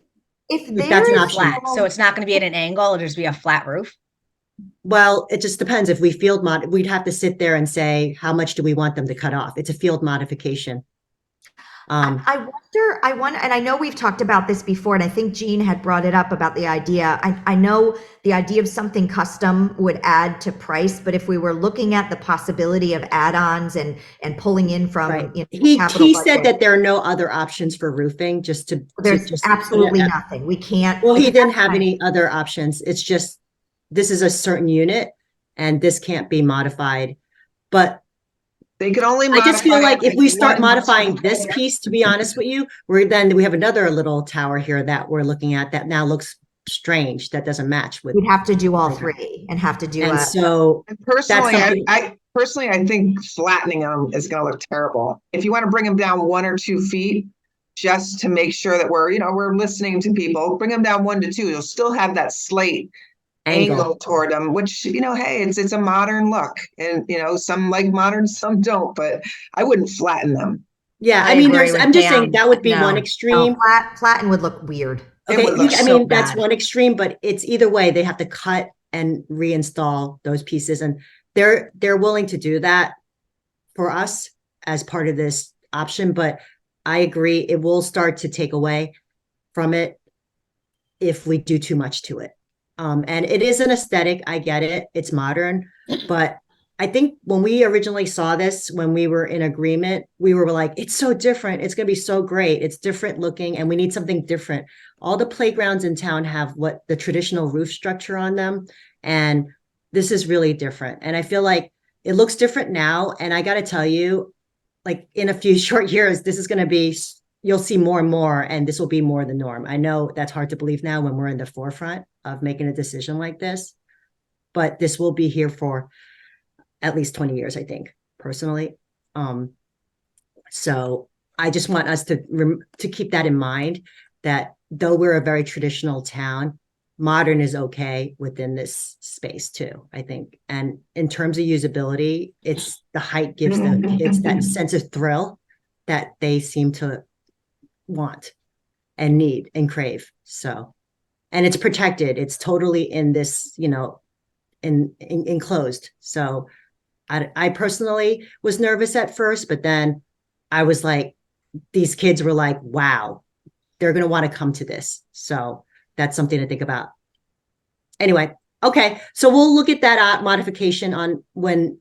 If that's an there's option. Flat. So it's not going to be at an angle. It'll just be a flat roof. Well, it just depends. If we field mod, we'd have to sit there and say, how much do we want them to cut off? It's a field modification. I wonder, and I know we've talked about this before, and I think Jean had brought it up about the idea. I know the idea of something custom would add to price, but if we were looking at the possibility of add-ons and pulling in from, He capital said budget, that there are no other options for roofing, there's absolutely nothing. We can't. Well, he didn't have any other options. It's just, this is a certain unit and this can't be modified. But they could only I just feel like if we start one- modifying this piece, to be honest with you, we have another little tower here that we're looking at that now looks strange. That doesn't match with. We'd have to do all three and have to do. And so personally, I think flattening them is going to look terrible. If you want to bring them down 1 or 2 feet, just to make sure that we're listening to people, bring them down 1 to 2. You'll still have that slate. angle toward them, which, hey, it's a modern look, and some like modern, some don't, but I wouldn't flatten them. Yeah, I I mean, agree with I'm just saying Pam. that would be No. one extreme. Platin would look weird. It Okay, would look I so mean, that's bad. one extreme, but it's either way, they have to cut and reinstall those pieces, and they're willing to do that for us as part of this option, but I agree, it will start to take away from it if we do too much to it. And it is an aesthetic, I get it, it's modern, but I think when we originally saw this, when we were in agreement, we were like, it's so different, it's going to be so great, it's different looking, and we need something different. All the playgrounds in town have what the traditional roof structure on them, and this is really different. And I feel like it looks different now, and I got to tell you, like in a few short years, this is going to be, you'll see more and more, and this will be more the norm. I know that's hard to believe now when we're in the forefront of making a decision like this, but this will be here for at least 20 years, I think, personally. So I just want us to keep that in mind, that though we're a very traditional town, modern is okay within this space too, I think. And in terms of usability, it's the height gives the kids that sense of thrill that they seem to want and need and crave. So, and it's protected. It's totally in this, enclosed. So I personally was nervous at first, but then I was like, these kids were like, wow, they're going to want to come to this. So that's something to think about. Anyway, okay. So we'll look at that modification on when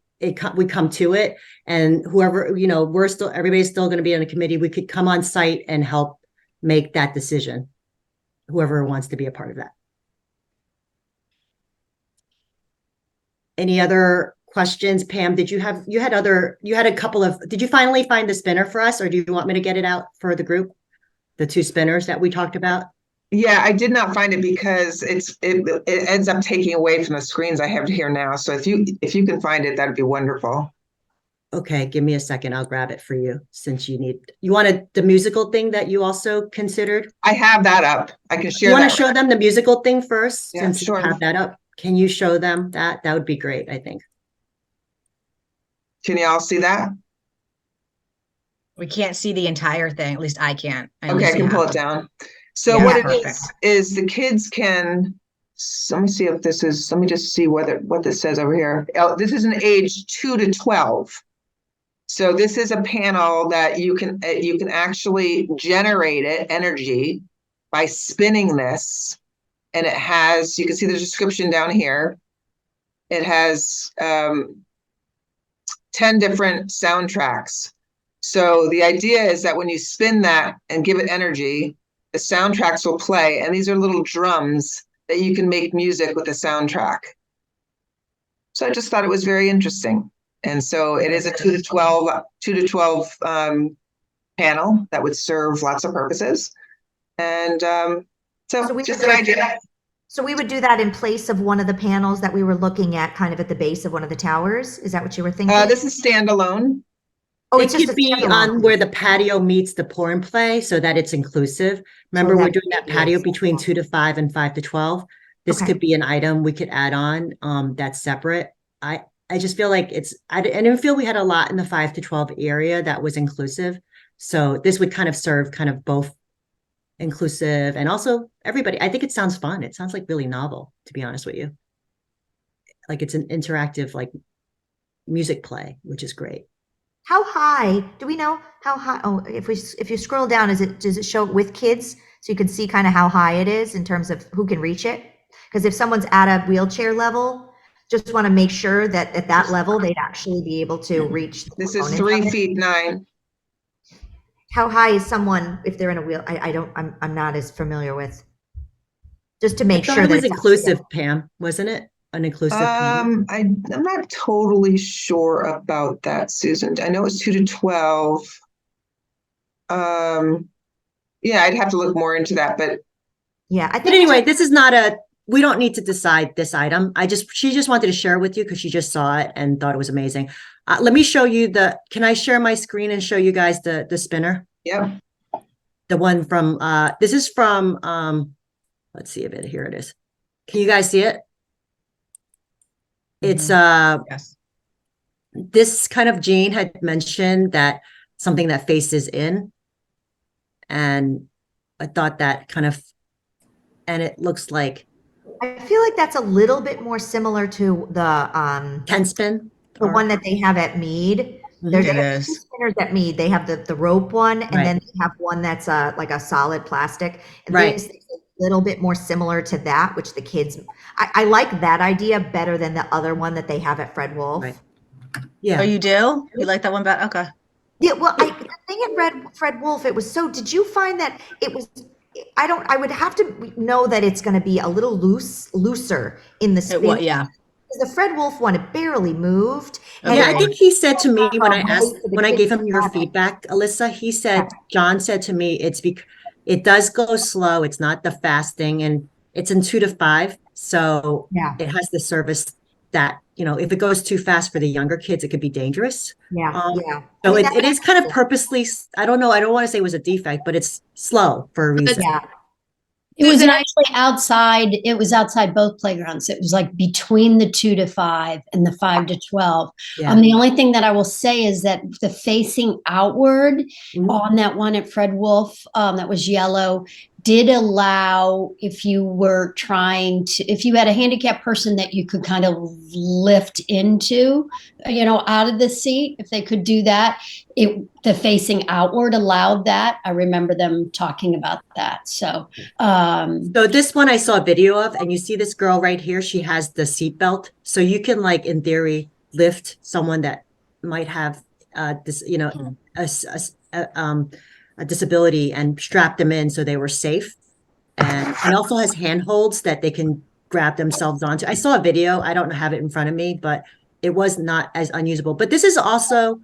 we come to it, and whoever, everybody's still going to be on a committee. We could come on site and help make that decision, whoever wants to be a part of that. Any other questions? Pam, did you had a couple of, did you finally find the spinner for us, or do you want me to get it out for the group? The two spinners that we talked about? Yeah, I did not find it because it ends up taking away from the screens I have here now. So if you can find it, that'd be wonderful. Okay, give me a second. I'll grab it for you, since you wanted the musical thing that you also considered. I have that up. I can share. You want to show them the musical thing first, Yeah, since sure. you have that up? Can you show them that? That would be great, I think. Can you all see that? We can't see the entire thing. At least I can't. Okay, I can pull it down. So Yeah, what it perfect. is the kids can, let me see if this is, let me just see what this says over here. Oh, this is an age 2 to 12. So this is a panel that you can actually generate energy by spinning this. And it has, you can see the description down here. It has 10 different soundtracks. So the idea is that when you spin that and give it energy, the soundtracks will play. And these are little drums that you can make music with the soundtrack. So I just thought it was very interesting. And so it is a 2 to 12 panel that would serve lots of purposes. And so just an idea. So we would do that in place of one of the panels that we were looking at, kind of at the base of one of the towers. Is that what you were thinking? This is standalone. Oh, It it's just could be on where the patio meets the pour and play, so that it's inclusive. Remember, we're doing that patio between 2 to 5 and 5 to 12. This could be an item we could add on that's separate. I just feel like I didn't feel we had a lot in the 5 to 12 area that was inclusive. So this would kind of serve kind of both inclusive and also everybody. I think it sounds fun. It sounds like really novel, to be honest with you. Like it's an interactive, like music play, which is great. How high? Do we know how high? Oh, if you scroll down, does it show it with kids so you can see kind of how high it is in terms of who can reach it? Because if someone's at a wheelchair level, just want to make sure that at that level they'd actually be able to reach. This is 3 feet 9. How high is someone if they're in a wheel? I'm not as familiar with. Just to make sure it that was inclusive, Pam, wasn't it? An inclusive. I'm not totally sure about that, Susan. I know it's 2 to 12. Yeah, I'd have to look more into that, but yeah, I think. But anyway, this is not we don't need to decide this item. She just wanted to share with you because she just saw it and thought it was amazing. Let me show you can I share my screen and show you guys the spinner? Yeah. The one from, this is from, let's see here it is. Can you guys see it? It's Yes. this kind of Jean had mentioned that something that faces in, and I thought that kind of, and it looks like I feel like that's a little bit more similar to ten spin. the one that they have at Mead. Mhm. They It have two is. spinners at Mead. They have the rope one, and Right. then they have one that's like a solid plastic. And Right. this is a little bit more similar to that, which the kids, I like that idea better than the other one that they have at Fred Wolf. Right. Oh, Yeah. you do? You like that one better? Okay. Yeah, well, the thing at Fred Wolf, it was so, did you find that it was, I would have to know that it's going to be a little looser in the spin. Yeah. The Fred Wolf one, it barely moved. Okay. Yeah, I think he said to me when I height asked, for the when I kids gave to him your have it. feedback, Alyssa, he said, John said to me, it does go slow. It's not the fast thing, and it's in 2 to 5. So Yeah. it has the service that, if it goes too fast for the younger kids, it could be dangerous. Yeah, yeah. So I mean, it is kind of purposely, I don't know, I don't want to say it was a defect, but it's slow for a reason. Yeah. It was Susan, actually outside. It was outside both playgrounds. It was like between the 2 to 5 and the 5 to 12. Yeah. The only thing that I will say is that the facing outward Mhm. on that one at Fred Wolf, that was yellow, did allow, if you were trying to, if you had a handicapped person that you could kind of lift into, out of the seat, if they could do that, the facing outward allowed that. I remember them talking about that. So, So this one I saw a video of, and you see this girl right here, she has the seat belt. So you can, like, in theory, lift someone that might have this, a disability, and strap them in so they were safe. And it also has handholds that they can grab themselves onto. I saw a video, I don't have it in front of me, but it was not as unusable. But this is also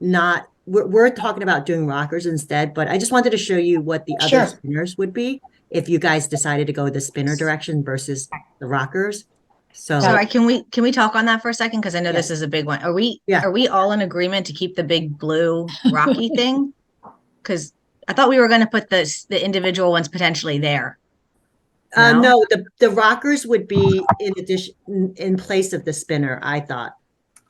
not, we're talking about doing rockers instead, but I just wanted to show you what the other Sure. spinners would be if you guys decided to go the spinner direction versus the rockers. So Sorry, can we talk on that for a second? Because I know this Yeah. is a big one. Are we Yeah. all in agreement to keep the big blue Rocky thing? Because I thought we were going to put the individual ones potentially there. no, the rockers would be in addition, in place of the spinner. I thought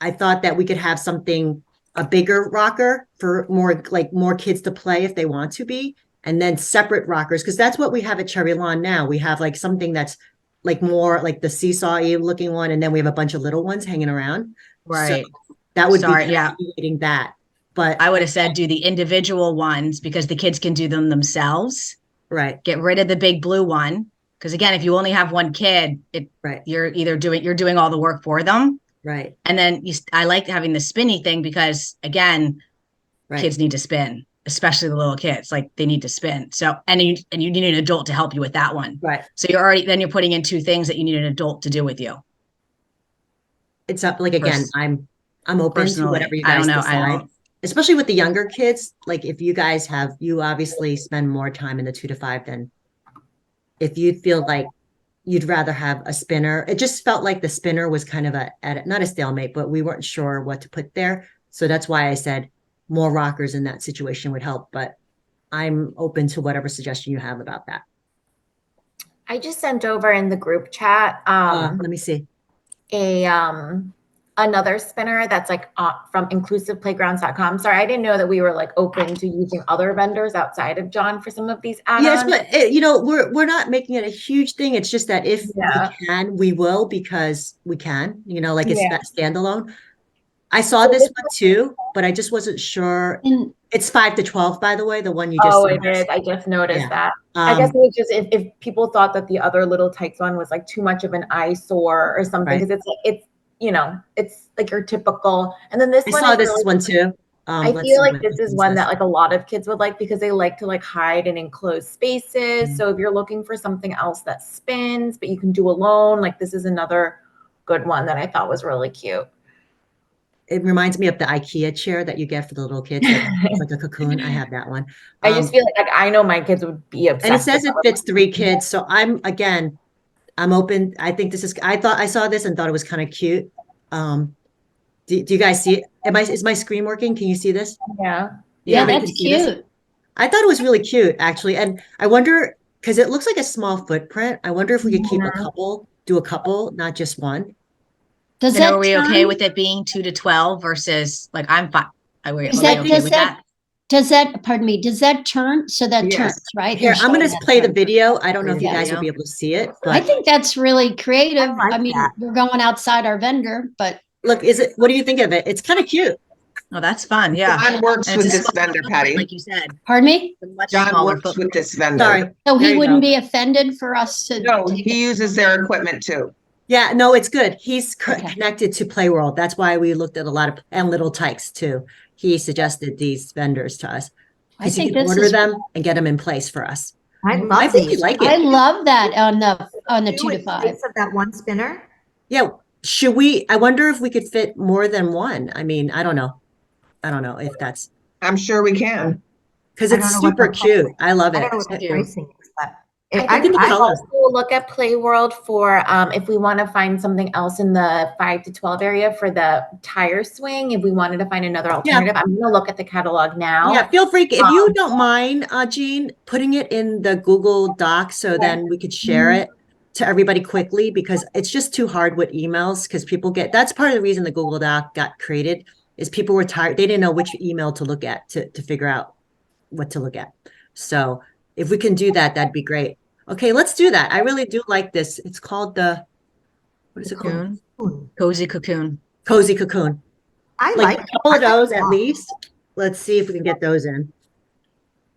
that we could have something, a bigger rocker for more kids to play if they want to be, and then separate rockers, because that's what we have at Cherry Lawn now. We have like something that's like more like the seesaw-y looking one, and then we have a bunch of little ones hanging around. Right. So that would Sorry, be yeah. eating that. But I would have said do the individual ones because the kids can do them themselves. right. Get rid of the big blue one. Because again, if you only have one kid, Right. you're doing all the work for them. Right. And then I like having the spinny thing because again, Right. kids need to spin, especially the little kids. Like they need to spin. So and you need an adult to help you with that one. Right. So you're putting in two things that you need an adult to do with you. It's up, like, again, I'm open to Personally, whatever you I guys don't know. decide. Especially with the younger kids, like if you guys you obviously spend more time in the 2 to 5 than if you feel like you'd rather have a spinner. It just felt like the spinner was kind of not a stalemate, but we weren't sure what to put there. So that's why I said more rockers in that situation would help, but I'm open to whatever suggestion you have about that. I just sent over in the group chat Let me see. another spinner that's like from inclusiveplaygrounds.com. Sorry, I didn't know that we were like open to using other vendors outside of John for some of these add-ons. Yes, but we're not making it a huge thing. It's just that if we can, we will, because we can, like it's that standalone. I saw this one too, but I just wasn't sure. It's 5 to 12, by the way, the one you just Oh, sent it us. is. I just noticed Yeah. that. I guess it was just if people thought that the other little Tykes one was like too much of an eyesore or something, because it's like your typical. And then this I one, saw this one too. I feel like this is one that like a lot of kids would like because they like to like hide in enclosed spaces. So if you're looking for something else that spins, but you can do alone, like this is another good one that I thought was really cute. It reminds me of the IKEA chair that you get for the little kids. It's like a cocoon. I have that one. I just feel like I know my kids would be obsessed. And it says it fits 3 kids. So I'm open. I think I saw this and thought it was kind of cute. Do you guys see it? Is my screen working? Can you see this? Yeah. Yeah, Everybody that's can see this? cute. I thought it was really cute, actually. And I wonder, because it looks like a small footprint, I wonder if we could keep do a couple, not just one. Does And that are we okay turn- with it being 2 to 12 versus like I'm fine? Are we Is okay that, with that? does that, pardon me, does that turn? So that Yes. turns, right? Here, They're I'm gonna showing that play the turn. video. I don't know if you Yeah. guys will be able to see it, I but think that's really creative. I like I mean, that. we're going outside our vendor, but look, what do you think of it? It's kind of cute. Oh, that's fun. Yeah. John works And with it's a this smaller vendor, footprint, Patty. like you said. pardon me? It's a much John smaller works footprint. with this vendor. Sorry. So There he you wouldn't go. be offended for us to No, take he it. uses their equipment too. Yeah, no, it's good. He's Okay. connected to Playworld. That's why we looked at a lot of, and Little Tykes too. He suggested these vendors to us. I Because he think can this order is, them and get them in place for us. I I love think these. you like I it. love that on the 2 to In 5. place of that one spinner. Yeah. I wonder if we could fit more than one. I mean, I don't know. I don't know if that's, I'm sure we can. because I don't it's know what super the cute. pricing- I love I it. don't know what the Cute. pricing is, but I think we the can color. also look at Playworld for if we want to find something else in the 5 to 12 area for the tire swing. If we wanted to find another alternative, I'm going to look at the catalog now. Yeah, feel free, if you don't mind, Jean, putting it in the Google Doc so then we could share it to everybody quickly, because it's just too hard with emails, because that's part of the reason the Google Doc got created, is people were tired. They didn't know which email to look at to figure out what to look at. So if we can do that, that'd be great. Okay, let's do that. I really do like this. It's called what is it called? Cocoon. Cozy cocoon. Cozy Cocoon. I Like like a couple of I like those at that. least. Let's see if we can get those in.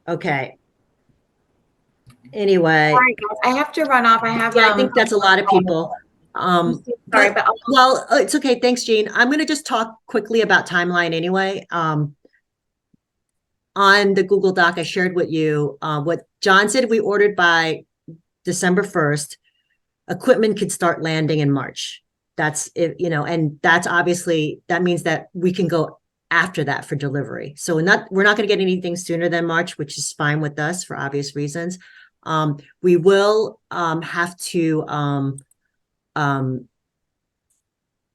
Okay. Anyway, All right, guys, I have to run off. I have. yeah, I think that's a lot of people. Sorry, but Well, it's okay. Thanks, Jean. I'm going to just talk quickly about timeline anyway. On the Google Doc, I shared with you what John said. We ordered by December 1st. Equipment could start landing in March. That's it, and that's obviously, that means that we can go after that for delivery. So we're not going to get anything sooner than March, which is fine with us for obvious reasons. We will have to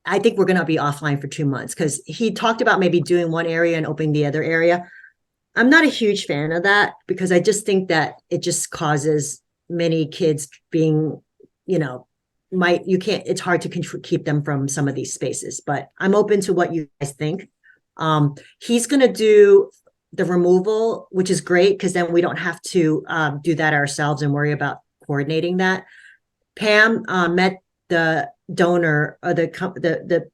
I think we're going to be offline for 2 months, because he talked about maybe doing one area and opening the other area. I'm not a huge fan of that, because I just think that it just causes many kids being, it's hard to keep them from some of these spaces, but I'm open to what you guys think. He's going to do the removal, which is great, because then we don't have to do that ourselves and worry about coordinating that. Pam met the donor, or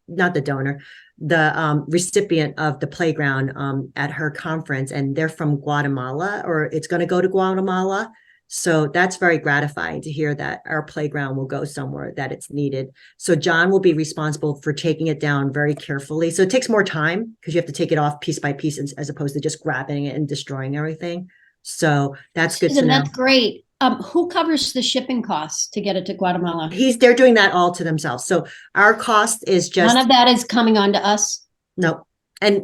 not the donor, the recipient of the playground at her conference, and they're from Guatemala, or it's going to go to Guatemala. So that's very gratifying to hear that our playground will go somewhere that it's needed. So John will be responsible for taking it down very carefully. So it takes more time, because you have to take it off piece by piece as opposed to just grabbing it and destroying everything. So that's good to Susan, know. that's great. Who covers the shipping costs to get it to Guatemala? They're doing that all to themselves. So our cost is just None of that is coming on to us. no, and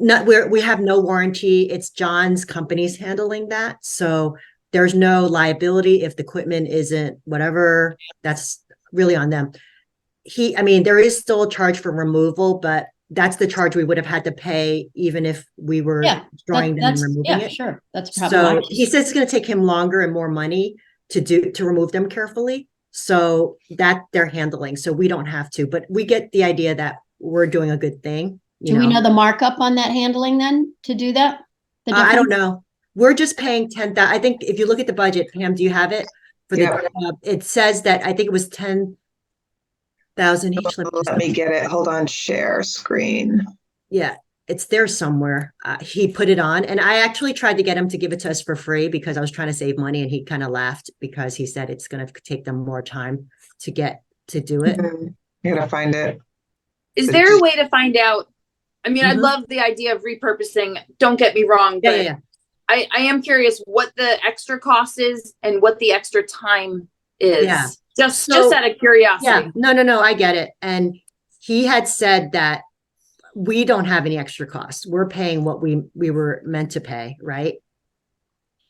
we have no warranty. It's John's company's handling that. So there's no liability if the equipment isn't whatever. That's really on them. There is still a charge for removal, but that's the charge we would have had to pay even if we were destroying them and removing it. Sure. That's So probably he says it's going to take him longer and more money to remove them carefully. So that they're handling. So we don't have to, but we get the idea that we're doing a good thing. Do we know the markup on that handling then to do that? I don't know. We're just paying 10,000. I think if you look at the budget, Pam, do you have it? It says that I think it was 10,000 each. Let me get it. Hold on. Share screen. Yeah, it's there somewhere. He put it on, and I actually tried to get him to give it to us for free, because I was trying to save money, and he kind of laughed because he said it's going to take them more time to do it. You gotta find it. Is there a way to find out? I mean, I love the idea of repurposing. Don't get me wrong, but Yeah. I am curious what the extra cost is and what the extra time is. Yeah. Just out of curiosity. Yeah, no, I get it. And he had said that we don't have any extra costs. We're paying what we were meant to pay, right?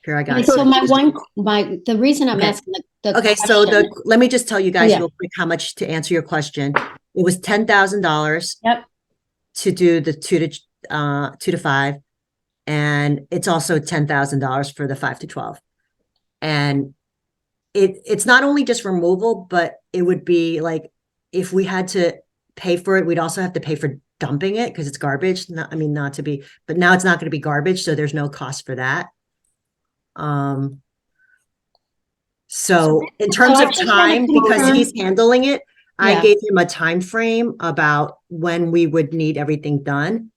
Here, I got it. So the reason I'm asking the Okay, so question- let me just tell you guys Yeah. real quick how much to answer your question. It was $10,000 Yep. to do the 2 to 5. And it's also $10,000 for the 5 to 12. And it's not only just removal, but it would be like if we had to pay for it. We'd also have to pay for dumping it because it's garbage. Not to be, but now it's not going to be garbage, so there's no cost for that. So in terms I of just wanna time, because confirm- he's handling it, I Yeah. gave him a time frame about when we would need everything done.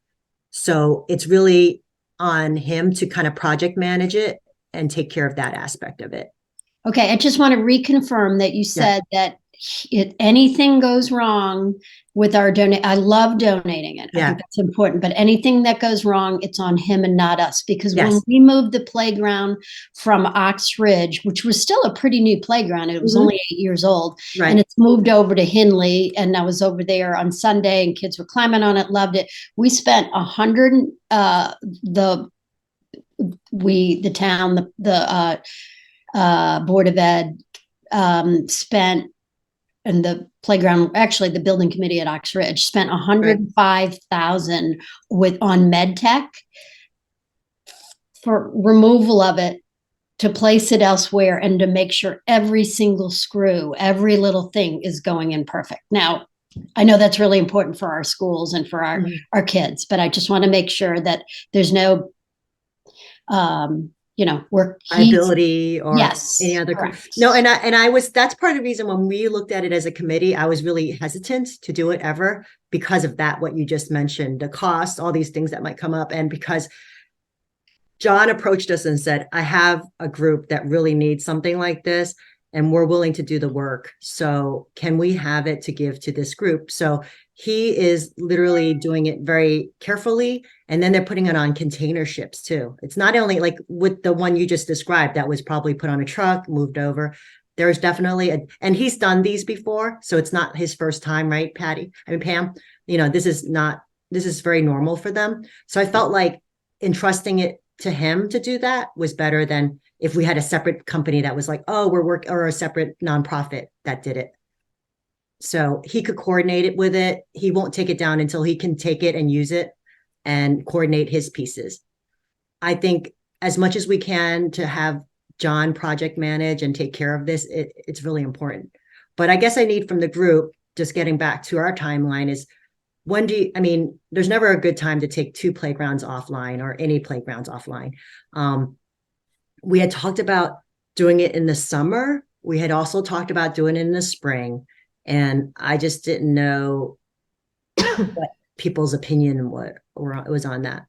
So it's really on him to kind of project manage it and take care of that aspect of it. Okay, I just want to reconfirm that you said that if anything goes wrong with our donate, I love donating it. I Yeah. think that's important, but anything that goes wrong, it's on him and not us. Because when Yes. we moved the playground from Ox Ridge, which was still a pretty new playground, it was Mhm. only 8 years old, and Right. it's moved over to Hindley, and I was over there on Sunday and kids were climbing on it, loved it. We spent the town, the Board of Ed spent, and the playground, actually the building committee at Ox Ridge spent 105,000 on med tech for removal of it, to place it elsewhere and to make sure every single screw, every little thing is going in perfect. Now, I know that's really important for our schools and for our kids, but I just want to make sure that there's no Liability or yes, any other. correct. No, that's part of the reason when we looked at it as a committee, I was really hesitant to do it ever because of that, what you just mentioned, the cost, all these things that might come up. And because John approached us and said, I have a group that really needs something like this, and we're willing to do the work. So can we have it to give to this group? So he is literally doing it very carefully. And then they're putting it on container ships too. It's not only like with the one you just described that was probably put on a truck, moved over. There's definitely and he's done these before. So it's not his first time, right, Patty? Pam, this is very normal for them. So I felt like entrusting it to him to do that was better than if we had a separate company that was like, oh, or a separate nonprofit that did it. So he could coordinate it with it. He won't take it down until he can take it and use it and coordinate his pieces. I think as much as we can to have John project manage and take care of this, it's really important. But I guess I need from the group, just getting back to our timeline, is there's never a good time to take 2 playgrounds offline or any playgrounds offline. We had talked about doing it in the summer. We had also talked about doing it in the spring. And I just didn't know what people's opinion was on that,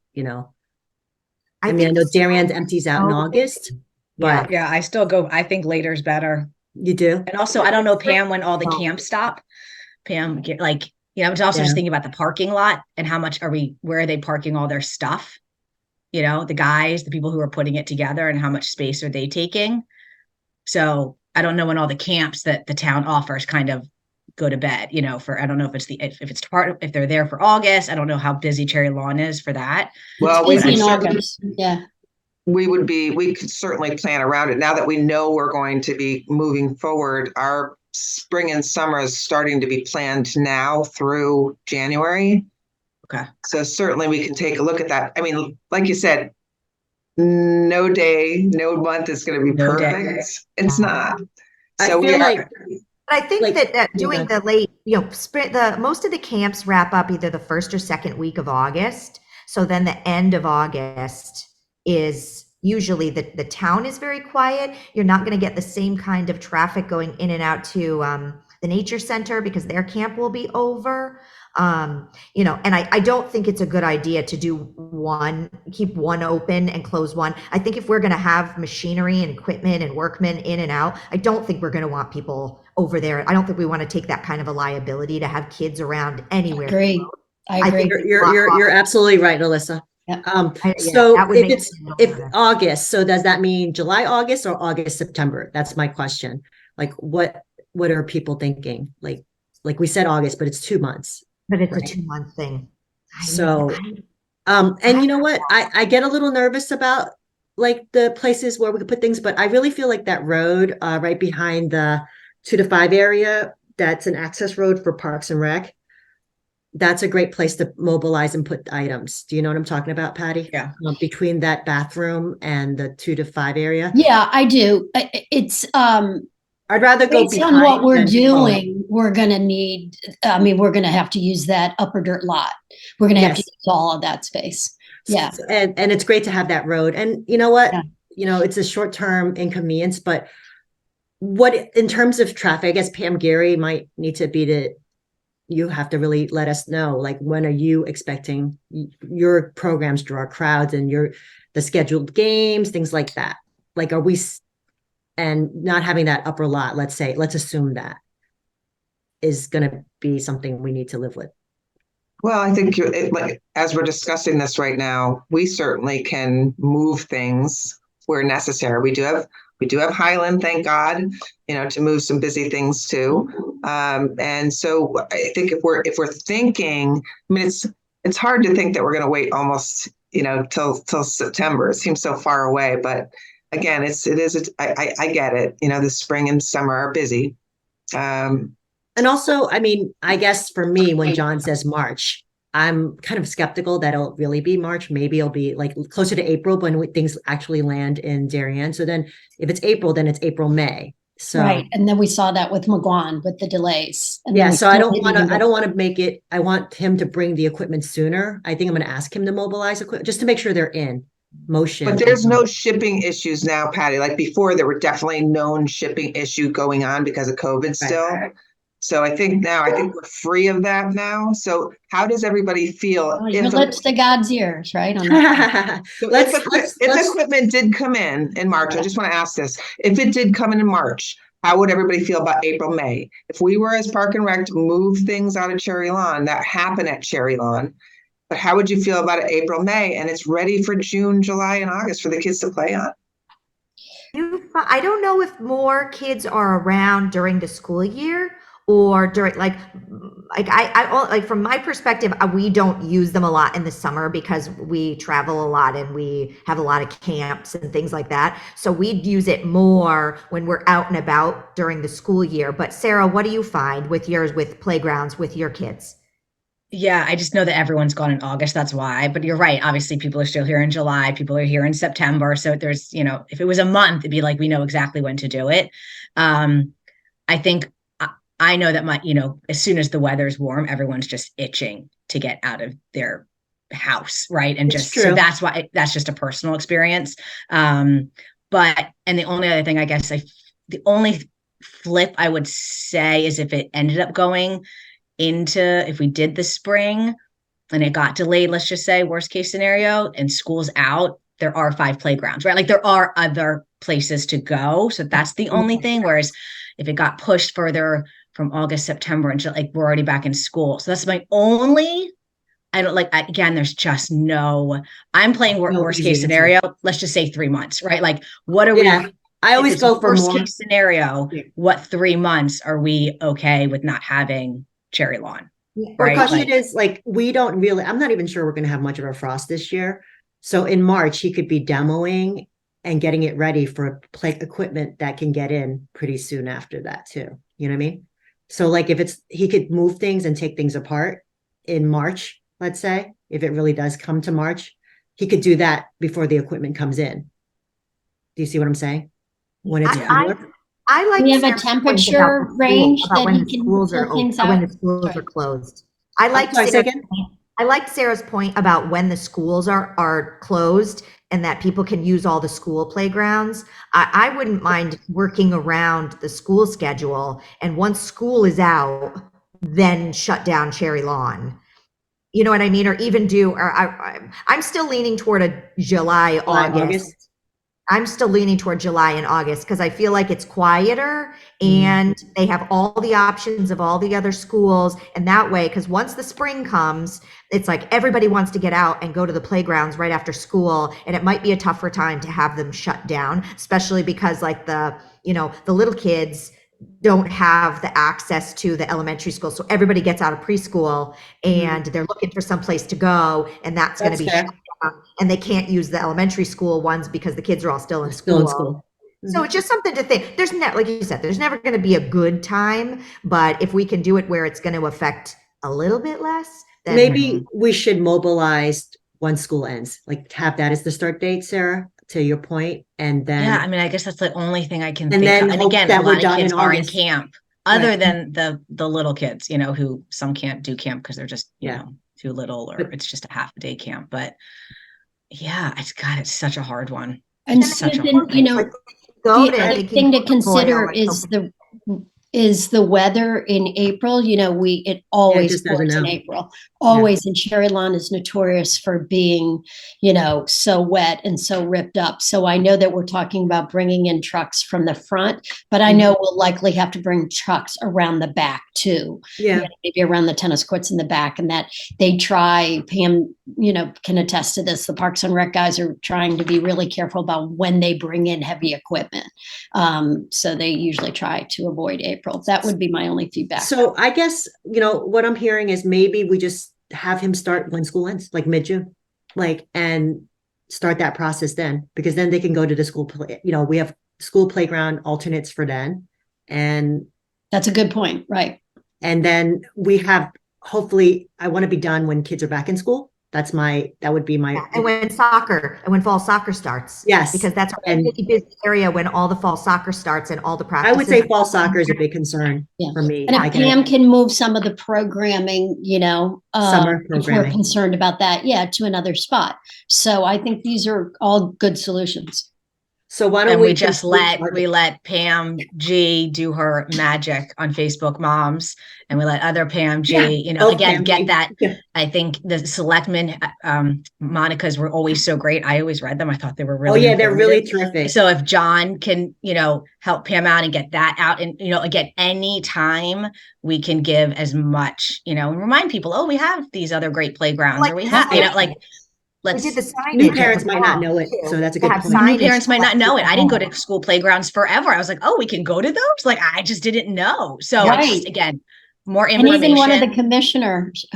I know Darien empties out in August, but Yeah, I still go, I think later is better. You do? And also, I don't know, Pam, when all the camps stop, Pam, it's also just thinking about the parking lot and how much where are they parking all their stuff? The guys, the people who are putting it together, and how much space are they taking? So I don't know when all the camps that the town offers kind of go to bed, I don't know if they're there for August. I don't know how busy Cherry Lawn is for that. Well, It's busy in August. Yeah. we could certainly plan around it now that we know we're going to be moving forward. Our spring and summer is starting to be planned now through January. Okay. So certainly we can take a look at that. Like you said, no day, no month is going to be perfect. It's not. So I feel like But I think that doing okay. the late, spring, most of the camps wrap up either the first or second week of August. So then the end of August is usually the town is very quiet. You're not going to get the same kind of traffic going in and out to the nature center because their camp will be over. And I don't think it's a good idea to keep one open and close one. I think if we're going to have machinery and equipment and workmen in and out, I don't think we're going to want people over there. I don't think we want to take that kind of a liability to have kids around anywhere. I agree. You're absolutely right, Alyssa. Yeah. So if August, so does that mean July, August, or August, September? That's my question. Like, what are people thinking? Like we said August, but it's 2 months. But it's a 2-month thing. So, and you know what? I get a little nervous about like the places where we could put things, but I really feel like that road right behind the 2 to 5 area, that's an access road for Parks and Rec. That's a great place to mobilize and put items. Do you know what I'm talking about, Patty? Yeah. Between that bathroom and the 2 to 5 area. Yeah, I do. It's I'd rather go Based on what behind we're than forward. doing, we're gonna need, I mean, we're gonna have to use that upper dirt lot. We're gonna have to Yes. use all of that space. Yeah. And it's great to have that road. And you know what? Yeah. You know, it's a short-term inconvenience, but what in terms of traffic, I guess Pam Gary might need to be you have to really let us know, like, when are you expecting your programs draw crowds and the scheduled games, things like that. Like, are we, and not having that upper lot, let's assume that is going to be something we need to live with. Well, I think like, as we're discussing this right now, we certainly can move things where necessary. We do have Highland, thank God, to move some busy things too. And so I think if we're thinking, I mean, it's hard to think that we're going to wait almost, till September. It seems so far away, but again, I get it. The spring and summer are busy. And also, I mean, I guess for me, when John says March, I'm kind of skeptical that it'll really be March. Maybe it'll be like closer to April when things actually land in Darien. So then if it's April, then it's April, May. So Right. And then we saw that with McGuan with the delays. And yeah, then so I don't want to make it, I want him to bring the equipment sooner. I think I'm going to ask him to mobilize equipment just to make sure they're in motion. But there's no shipping issues now, Patty. Like before, there were definitely known shipping issue going on because of COVID still. Right. So I think we're free of that now. So how does everybody feel? Oh, your lips to God's ears, right? On that. If equipment did come in March, I just want to ask this. If it did come in March, how would everybody feel about April, May? If we were as Park and Rec to move things out of Cherry Lawn, that happened at Cherry Lawn, but how would you feel about it April, May, and it's ready for June, July, and August for the kids to play on? I don't know if more kids are around during the school year or during I from my perspective, we don't use them a lot in the summer because we travel a lot and we have a lot of camps and things like that. So we'd use it more when we're out and about during the school year. But Sarah, what do you find with playgrounds with your kids? Yeah, I just know that everyone's gone in August. That's why. But you're right. Obviously, people are still here in July. People are here in September. So there's, if it was a month, it'd be like we know exactly when to do it. I think I know that as soon as the weather's warm, everyone's just itching to get out of their house, right? And so that's why that's just a personal experience. And the only other thing, I guess, the only flip I would say is if it ended up going if we did the spring and it got delayed, let's just say worst case scenario, and school's out, there are 5 playgrounds, right? Like there are other places to go. So that's the only thing. Whereas if it got pushed further from August, September until we're already back in school. So that's my only, again, there's just I'm playing worst case scenario. Let's just say 3 months, right? Like what are we? I always go for worst case scenario. What 3 months are we okay with not having Cherry Lawn? Right? Because it is we don't really, I'm not even sure we're going to have much of a frost this year. So in March, he could be demoing and getting it ready for equipment that can get in pretty soon after that too. You know what I mean? So if he could move things and take things apart in March, let's say, if it really does come to March, he could do that before the equipment comes in. Do you see what I'm saying? When it's I like. We have a temperature range that when he can schools are pull things open, out. when the schools are closed. I like Sarah's point about when the schools are closed and that people can use all the school playgrounds. I wouldn't mind working around the school schedule, and once school is out, then shut down Cherry Lawn. You know what I mean? Or even I'm still leaning toward a July, August. I'm still leaning toward July and August because I feel like it's quieter and they have all the options of all the other schools. And that way, because once the spring comes, it's like everybody wants to get out and go to the playgrounds right after school. And it might be a tougher time to have them shut down, especially because the little kids don't have the access to the elementary school. So everybody gets out of preschool and they're looking for some place to go, and that's going to be shut down, and they can't use the elementary school ones because the kids are all still in school. So it's just something to think. There's like you said, there's never going to be a good time, but if we can do it where it's going to affect a little bit less, then maybe we should mobilize when school ends, have that as the start date, Sarah. to your point, and then Yeah, I mean, I guess that's the only thing I can And think then of. And hope again, that a we're lot of done kids in are in August. camp, other Right. than the little kids, you know, who some can't do camp because they're just, you Yeah. know, too little, or But- it's just a half a day camp. But yeah, it's such a hard one. And It's such a Susan, hard you one. know, Go the to other thinking thing to foil consider and is the weather in April. You know, it always just doesn't pours in know. April. Always. And Cherry Lawn is notorious for being, you know, so wet and so ripped up. So I know that we're talking about bringing in trucks from the front, but I know we'll likely have to bring trucks around the back too. Yeah. You know, maybe around the tennis courts in the back, and that they try, Pam, you know, can attest to this. The Parks and Rec guys are trying to be really careful about when they bring in heavy equipment. So they usually try to avoid April. That would be my only feedback. So I guess, you know, what I'm hearing is maybe we just have him start when school ends, like mid-June, like, and start that process then, because then they can go to the school play, you know, we have school playground alternates for then. And That's a good point, right? And then we have, hopefully, I want to be done when kids are back in school. That would be my. and when fall soccer starts. Yes. Because that's a And- really busy area when all the fall soccer starts and all the I practices. would say fall soccer is a big concern Yeah. for me. And I if get it. Pam can move some of the programming, you know, Summer if we're programming. concerned about that, yeah, to another spot. So I think these are all good solutions. So why don't And we we just let conclude- Pam G do her magic on Facebook Moms, and we let other Pam G, Yeah. you know, Oh, again, Pam get G. that. Yeah. I think the selectmen, Monica's were always so great. I always read them. I thought they were Oh really yeah, they're really informative. terrific. So if John can, you know, help Pam out and get that out, and, you know, again, any time we can give as much, you know, and remind people, oh, we have these other great playgrounds, Like or we have, you know, like, We let's. did the signage. New at parents the might not mall, know it, too, so that's a to good have point. New signage parents might not collected know it. at I didn't go home. to school playgrounds forever. I was like, oh, we can go to those? Like, I just didn't know. So it's Right. just, again, more And information. even one of the commissioners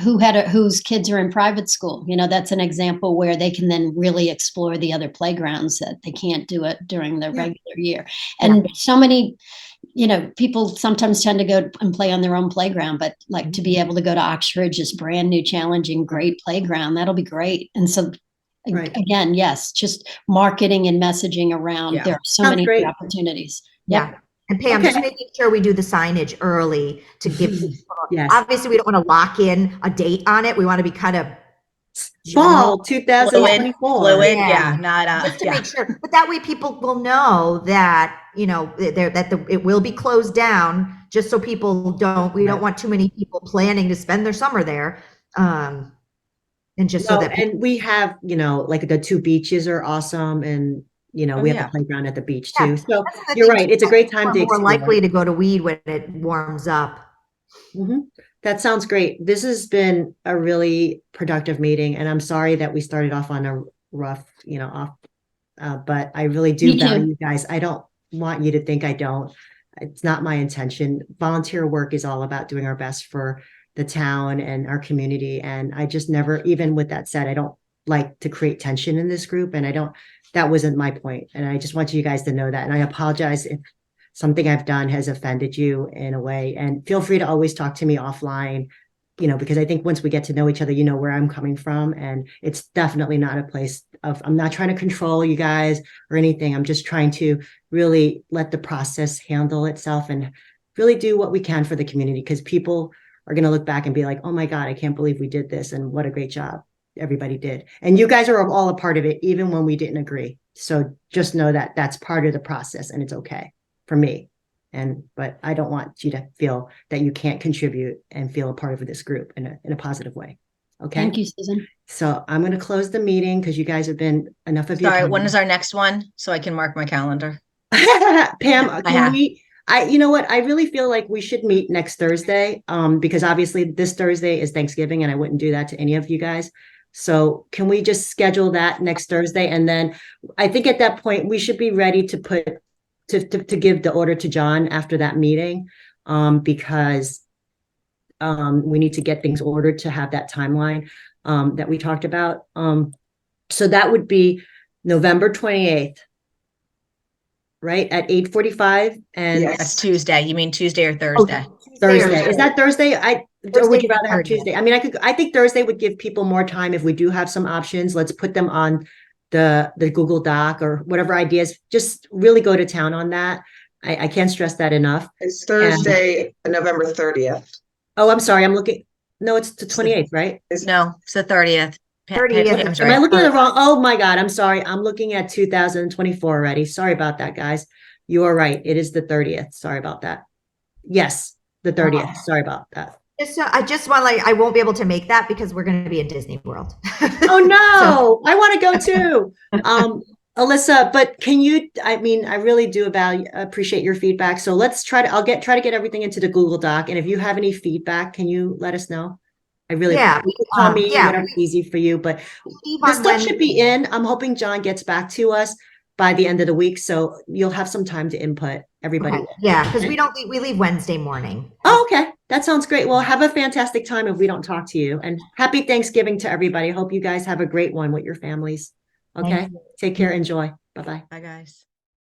whose kids are in private school, you know, that's an example where they can then really explore the other playgrounds that they can't do it during the regular year. And so many, you know, people sometimes tend to go and play on their own playground, but like to be able to go to Oxbridge's brand new, challenging, great playground, that'll be great. And so Right. again, yes, just marketing and messaging around. Yeah. There are so Sounds many great. opportunities. Yeah. And Pam, just Okay. making sure we do the signage early to give people, Yes. obviously we don't want to lock in a date on it. We want to be kind of Fall fluid, 2024. fluid. Yeah. Yeah. Not, just to yeah. make sure, but that way people will know that, you know, it will be closed down, just so people we don't want too many people planning to spend their summer there. And just so No, that people, and we have, you know, like the 2 beaches are awesome, and you know, Oh, we have yeah. the playground at the beach Yeah, too. So that's the you're thing, right. It's a great time to we're more explore. likely to go to weed when it warms up. Mhm. That sounds great. This has been a really productive meeting, and I'm sorry that we started off on a rough, you know, but I really do Me too. value you guys. I don't want you to think I don't. It's not my intention. Volunteer work is all about doing our best for the town and our community. And I just never, even with that said, I don't like to create tension in this group. And that wasn't my point. And I just want you guys to know that. And I apologize if something I've done has offended you in a way. And feel free to always talk to me offline, you know, because I think once we get to know each other, you know where I'm coming from. And it's definitely not a place I'm not trying to control you guys or anything. I'm just trying to really let the process handle itself and really do what we can for the community, because people are going to look back and be like, oh my God, I can't believe we did this. And what a great job everybody did. And you guys are all a part of it, even when we didn't agree. So just know that that's part of the process, and it's okay for me. But I don't want you to feel that you can't contribute and feel a part of this group in a positive way. Okay. Thank you, Susan. So I'm going to close the meeting because you guys have been enough of you. Sorry, when is our next one? So I can mark my calendar. Pam, you know what? I really feel like we should meet next Thursday, because obviously this Thursday is Thanksgiving and I wouldn't do that to any of you guys. So can we just schedule that next Thursday? And then I think at that point we should be ready to give the order to John after that meeting, because we need to get things ordered to have that timeline that we talked about. So that would be November 28th, right, at 8:45. And Yes. That's Tuesday. You mean Tuesday or Thursday? Thursday. Is that Thursday? Or would you Thursday rather have Thursday. Tuesday? I mean, I think Thursday would give people more time if we do have some options. Let's put them on the Google Doc or whatever ideas, just really go to town on that. I can't stress that enough. It's Thursday, November 30th. Oh, I'm sorry. I'm looking. No, it's the 28th, right? No, it's the 30th. 30th is Am I right. looking at the wrong? Oh my God. I'm sorry. I'm looking at 2024 already. Sorry about that, guys. You are right. It is the 30th. Sorry about that. Yes, the 30th. Sorry about that. So I just want I won't be able to make that because we're going to be in Disney World. Oh no, I want to go too. Alyssa, but can you, I mean, I really do appreciate your feedback. So let's try to, try to get everything into the Google Doc. And if you have any feedback, can you let us know? I really, Yeah, you can call me, yeah. whatever's easy for you, but Steve the on stuff should be Wednesday. in. I'm hoping John gets back to us by the end of the week. So you'll have some time to input everybody. Okay. Yeah, because we leave Wednesday morning. Oh, okay. That sounds great. Well, have a fantastic time if we don't talk to you. And happy Thanksgiving to everybody. Hope you guys have a great one with your families. Okay. Take care. Enjoy. Bye-bye. Bye, guys.